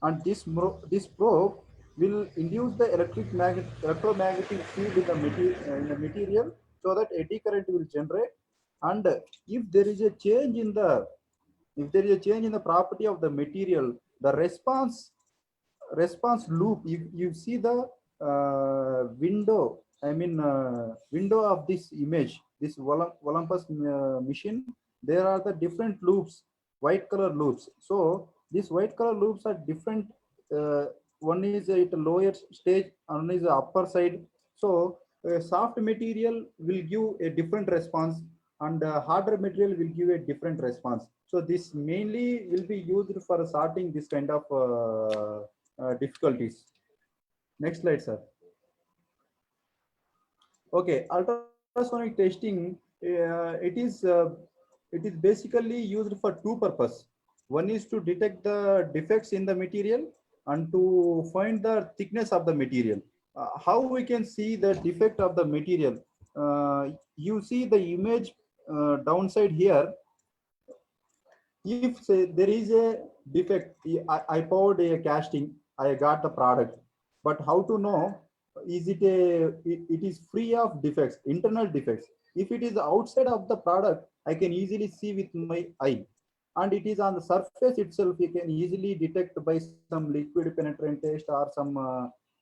and this probe will induce the electromagnetic field in the material, so that eddy current will generate. And if there is a change in the property of the material, the response loop, you see the window, window of this image, this Olympus machine, there are the different loops, white color loops. So these white color loops are different. One is at a lower stage, one is the upper side. So soft material will give a different response, and harder material will give a different response. So this mainly will be used for sorting this kind of difficulties. Next slide, sir. Okay, ultrasonic testing, it is basically used for two purposes. One is to detect the defects in the material and to find the thickness of the material. How we can see the defect of the material? You see the image downside here. If say there is a defect, I poured a casting, I got the product, but how to know is it is free of defects, internal defects? If it is outside of the product, I can easily see with my eye, and it is on the surface itself, you can easily detect by some liquid penetrant test or some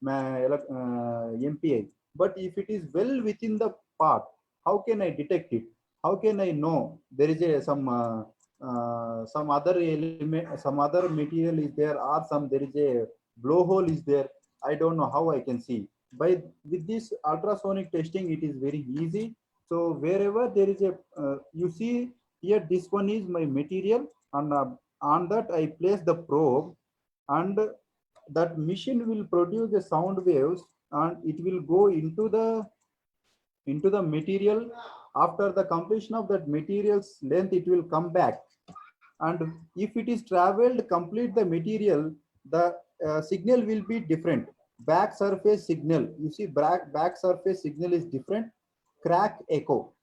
MPI. But if it is well within the part, how can I detect it? How can I know there is some other element, some other material is there, or there is a blowhole is there? I don't know how I can see. By with this ultrasonic testing, it is very easy. So wherever there is a, you see here, this one is my material, and on that I place the probe, and that machine will produce the sound waves, and it will go into the material. After the completion of that material's length, it will come back, and if it is traveled complete the material, the signal will be different. Back surface signal, you see, back surface signal is different. Crack echo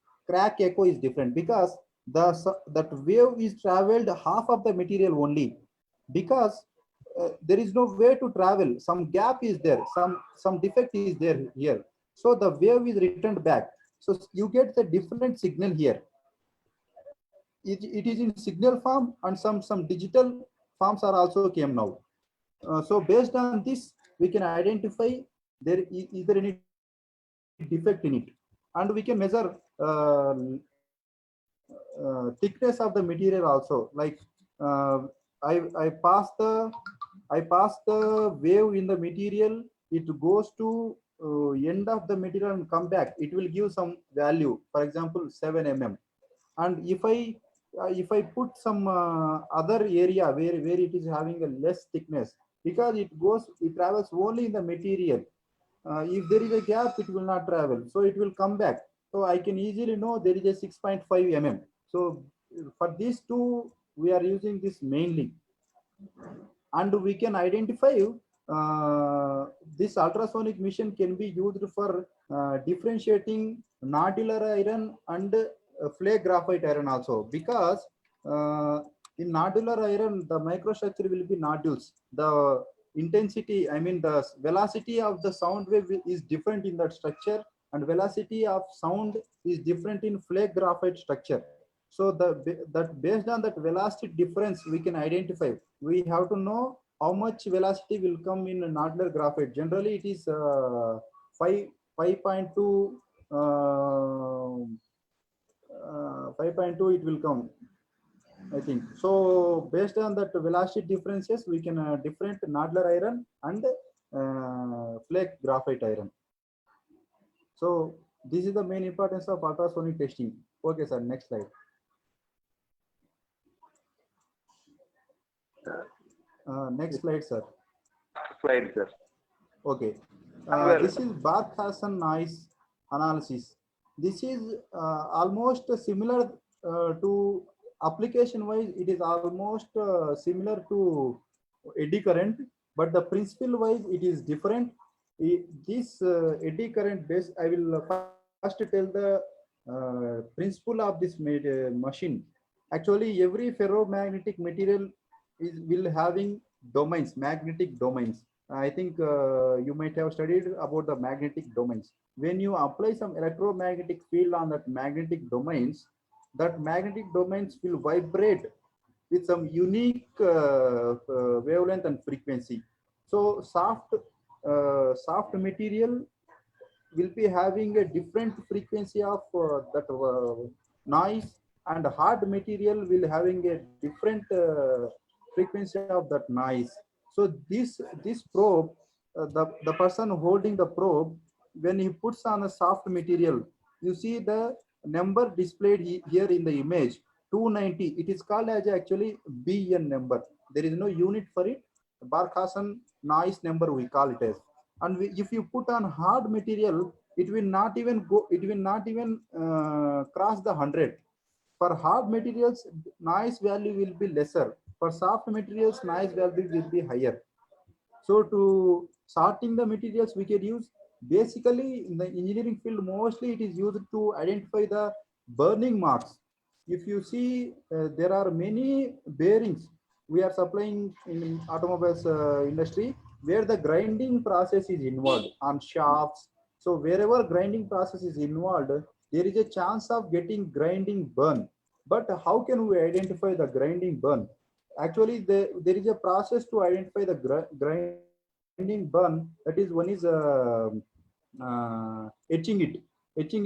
is different, because that wave is traveled half of the material only, because there is no way to travel, some gap is there, some defect is there here, so the wave is returned back. So you get the different signal here. It is in signal form, and some digital forms are also came now. So based on this, we can identify is there any defect in it, and we can measure thickness of the material also. Like I pass the wave in the material, it goes to end of the material and come back. It will give some value, for example 7 mm. And if I put some other area where it is having a less thickness, because it travels only in the material. If there is a gap, it will not travel, so it will come back. So I can easily know there is a 6.5 mm. So for these two, we are using this mainly, and we can identify this ultrasonic mission can be used for differentiating nodular iron and flake graphite iron also, because in nodular iron the microstructure will be nodules. The intensity, I mean the velocity of the sound wave is different in that structure, and velocity of sound is different in flake graphite structure. So that based on that velocity difference, we can identify. We have to know how much velocity will come in nodular graphite. Generally, it is 5.2 5.2 it will come, I think. So based on that velocity differences, we can different nodular iron and flake graphite iron. So this is the main importance of ultrasonic testing. Okay, sir. Next slide. Next slide, sir. Slide, sir. Okay. This is Barkhouse noise analysis. This is almost similar to application wise. It is almost similar to eddy current, but the principle wise it is different. This eddy current base, I will first tell the principle of this machine. Actually, every ferromagnetic material will having domains, magnetic domains. I think you might have studied about the magnetic domains. When you apply some electromagnetic field on that magnetic domains will vibrate with some unique wavelength and frequency. So soft material will be having a different frequency of that noise, and hard material will having a different frequency of that noise. So this probe, the person holding the probe, when he puts on a soft material, you see the number displayed here in the image, 290. It is called as actually BN number. There is no unit for it. Barkhausen noise number we call it as. And if you put on hard material, it will not even go. It will not even cross the 100. For hard materials, noise value will be lesser. For soft materials, noise value will be higher. So to sorting the materials, we can use, basically in the engineering field, mostly it is used to identify the burning marks. If you see, there are many bearings we are supplying in automobiles industry, where the grinding process is involved on shafts. So wherever grinding process is involved, there is a chance of getting grinding burn. But how can we identify the grinding burn? Actually, there is a process to identify the grinding burn. That is, one is etching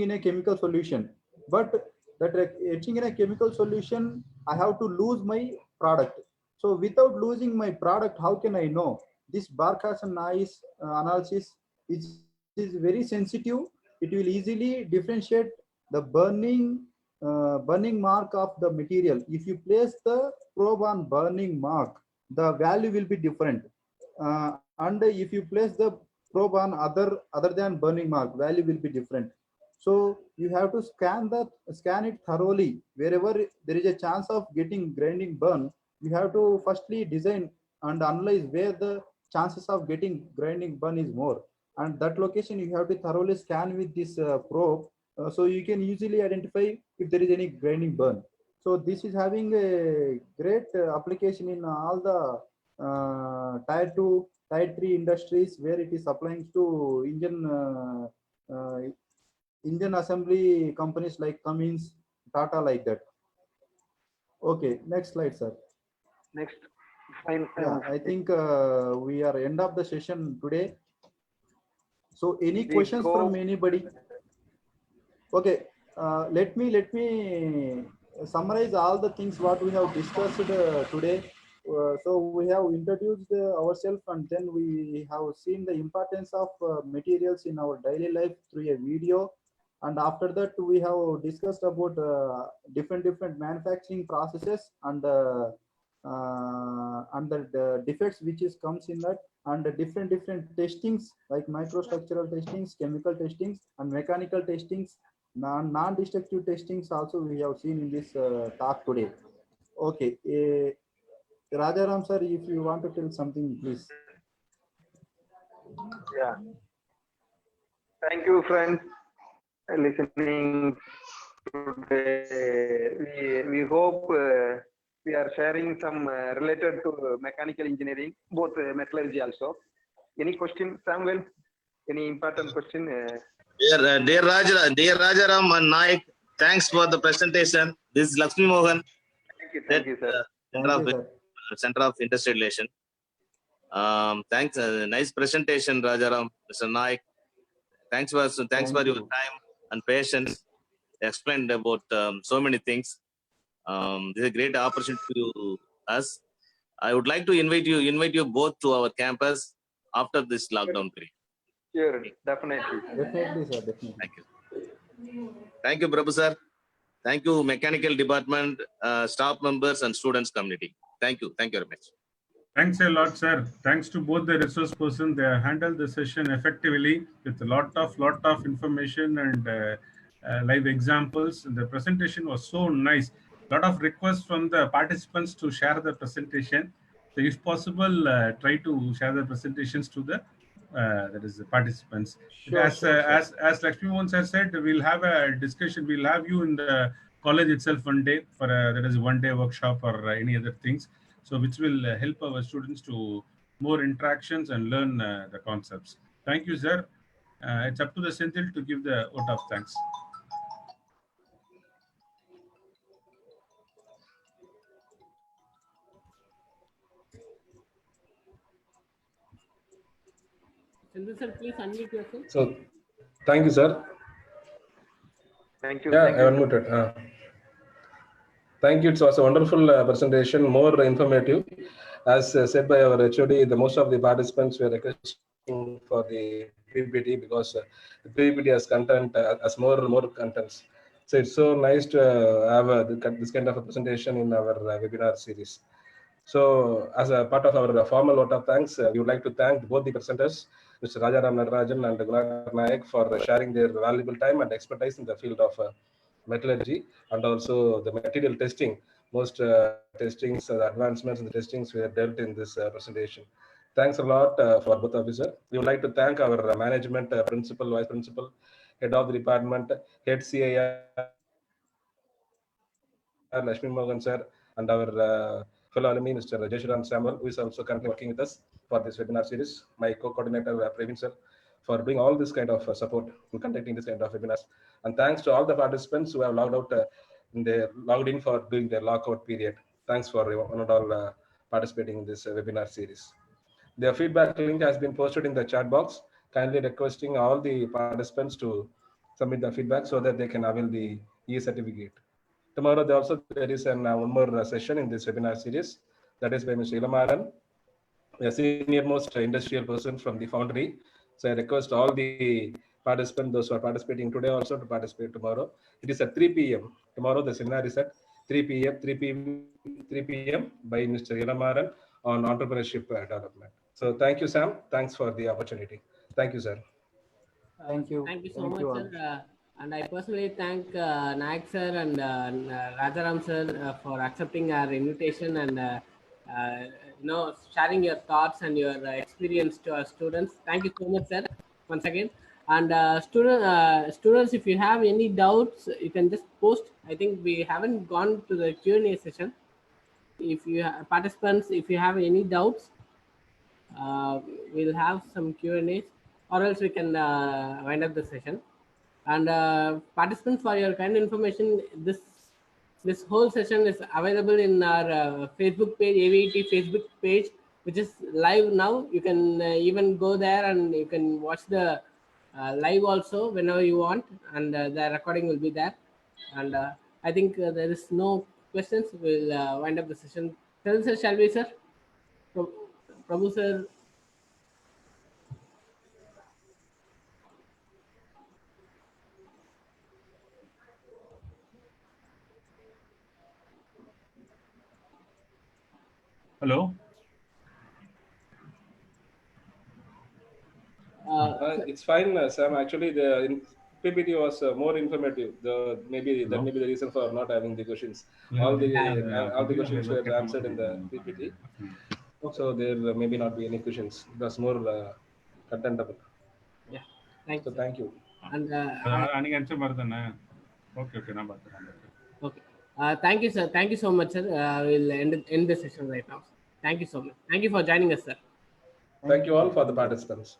in a chemical solution. But that etching in a chemical solution, I have to lose my product. So without losing my product, how can I know? This Barkhausen noise analysis is very sensitive. It will easily differentiate the burning mark of the material. If you place the probe on burning mark, the value will be different. And if you place the probe on other than burning mark, value will be different. So you have to scan it thoroughly. Wherever there is a chance of getting grinding burn, you have to firstly design and analyze where the chances of getting grinding burn is more, and that location you have to thoroughly scan with this probe, so you can easily identify if there is any grinding burn. So this is having a great application in all the tier 2, tier 3 industries, where it is applying to engine assembly companies like Cummins, Tata, like that. Okay, next slide, sir. Next, fine. Yeah, I think we are end of the session today. So any We questions go- from anybody? Okay, let me summarize all the things what we have discussed today. So we have introduced ourselves, and then we have seen the importance of materials in our daily life through a video. And after that, we have discussed about different manufacturing processes, and the defects which is comes in that, and the different testings like microstructural testings, chemical testings, and mechanical testings, non-destructive testings also we have seen in this talk today. Okay, Rajaram sir, if you want to tell something, please. Yeah. Thank you, friends, listening today. We hope we are sharing some related to mechanical engineering, both metallurgy also. Any question, Samuel? Any important question? Dear Rajaram and Naik, thanks for the presentation. This is Lakshmi Mohan, Thank you, sir. Center of Industrial Relation. Thanks, nice presentation, Rajaram, Mr. Naik. Thanks for your time and patience. Explained about so many things. This is a great opportunity to us. I would like to invite you both to our campus after this lockdown period. Sure, definitely. Definitely, sir. Definitely. Thank you. Thank you, Prabhu sir. Thank you, mechanical department, staff members, and students community. Thank you. Thank you very much. Thanks a lot, sir. Thanks to both the resource person. They handled the session effectively with a lot of information and live examples. The presentation was so nice. Lot of requests from the participants to share the presentation. So if possible, try to share the presentations to the that is the participants. Sure, As Lakshmi Mohan sir said, we'll have a discussion. We'll have you in the college itself one day for that is one-day workshop or any other things. So which will help our students to more interactions and learn the concepts. Thank you, sir. It's up to the Senthil to give the vote of thanks. Sindhu sir, please unmute yourself. So Thank you, sir. Thank you. Yeah, Thank I you. unmuted. Thank you. It was a wonderful presentation, more informative. As said by our HOD, the most of the participants were requesting for the PPT because the PPT has content, as more contents. So it's so nice to have this kind of a presentation in our webinar series. So as a part of our formal vote of thanks, we would like to thank both the presenters, Mr. Rajaram Natarajan and Gunakar Nayak, for sharing their valuable time and expertise in the field of metallurgy and also the material testing. Most testings, advancements in the testings were dealt in this presentation. Thanks a lot for both of you, sir. We would like to thank our management principal, vice principal, head of the department, head CIR, Lakshmi Mohan sir, and our fellow alumni, Mr. Rajesharam Samuel, who is also currently working with us for this webinar series. My co-coordinator, Praveen sir, for doing all this kind of support in conducting this kind of webinars. And thanks to all the participants who have logged in for doing their lockout period. Thanks for one and all participating in this webinar series. Their feedback link has been posted in the chat box. Kindly requesting all the participants to submit the feedback so that they can avail the e-certificate. Tomorrow, there is one more session in this webinar series. That is by Mr. Ilamaran, a senior most industrial person from the foundry. So I request all the participants, those who are participating today also to participate tomorrow. It is at 3 p.m. Tomorrow the seminar is at 3 p.m. by Mr. Ilamaran on entrepreneurship development. So thank you, Sam. Thanks for the opportunity. Thank you, sir. Thank you. Thank you so Thank much, you all. sir. And I personally thank Nayak sir and Rajaram sir for accepting our invitation and sharing your thoughts and your experience to our students. Thank you so much, sir, once again. And students, if you have any doubts, you can just post. I think we haven't gone to the Q&A session. If you participants, if you have any doubts, we'll have some Q&As, or else we can wind up the session. And participants, for your kind information, this whole session is available in our Facebook page, AVET Facebook page, which is live now. You can even go there and you can watch the live also whenever you want, and the recording will be there. And I think there is no questions. We'll wind up the session. Sir, shall we, sir? Prabhu sir. Hello. It's fine, Sam. Actually, the PPT was more informative. Maybe that may be the reason for not having the questions. All the questions were answered in the PPT. So there may not be any questions. It was more contentable. Yeah. Thank you. So thank you. And okay. Okay. Thank you, sir. Thank you so much, sir. We'll end the session right now. Thank you so much. Thank you for joining us, sir. Thank you all for the participants.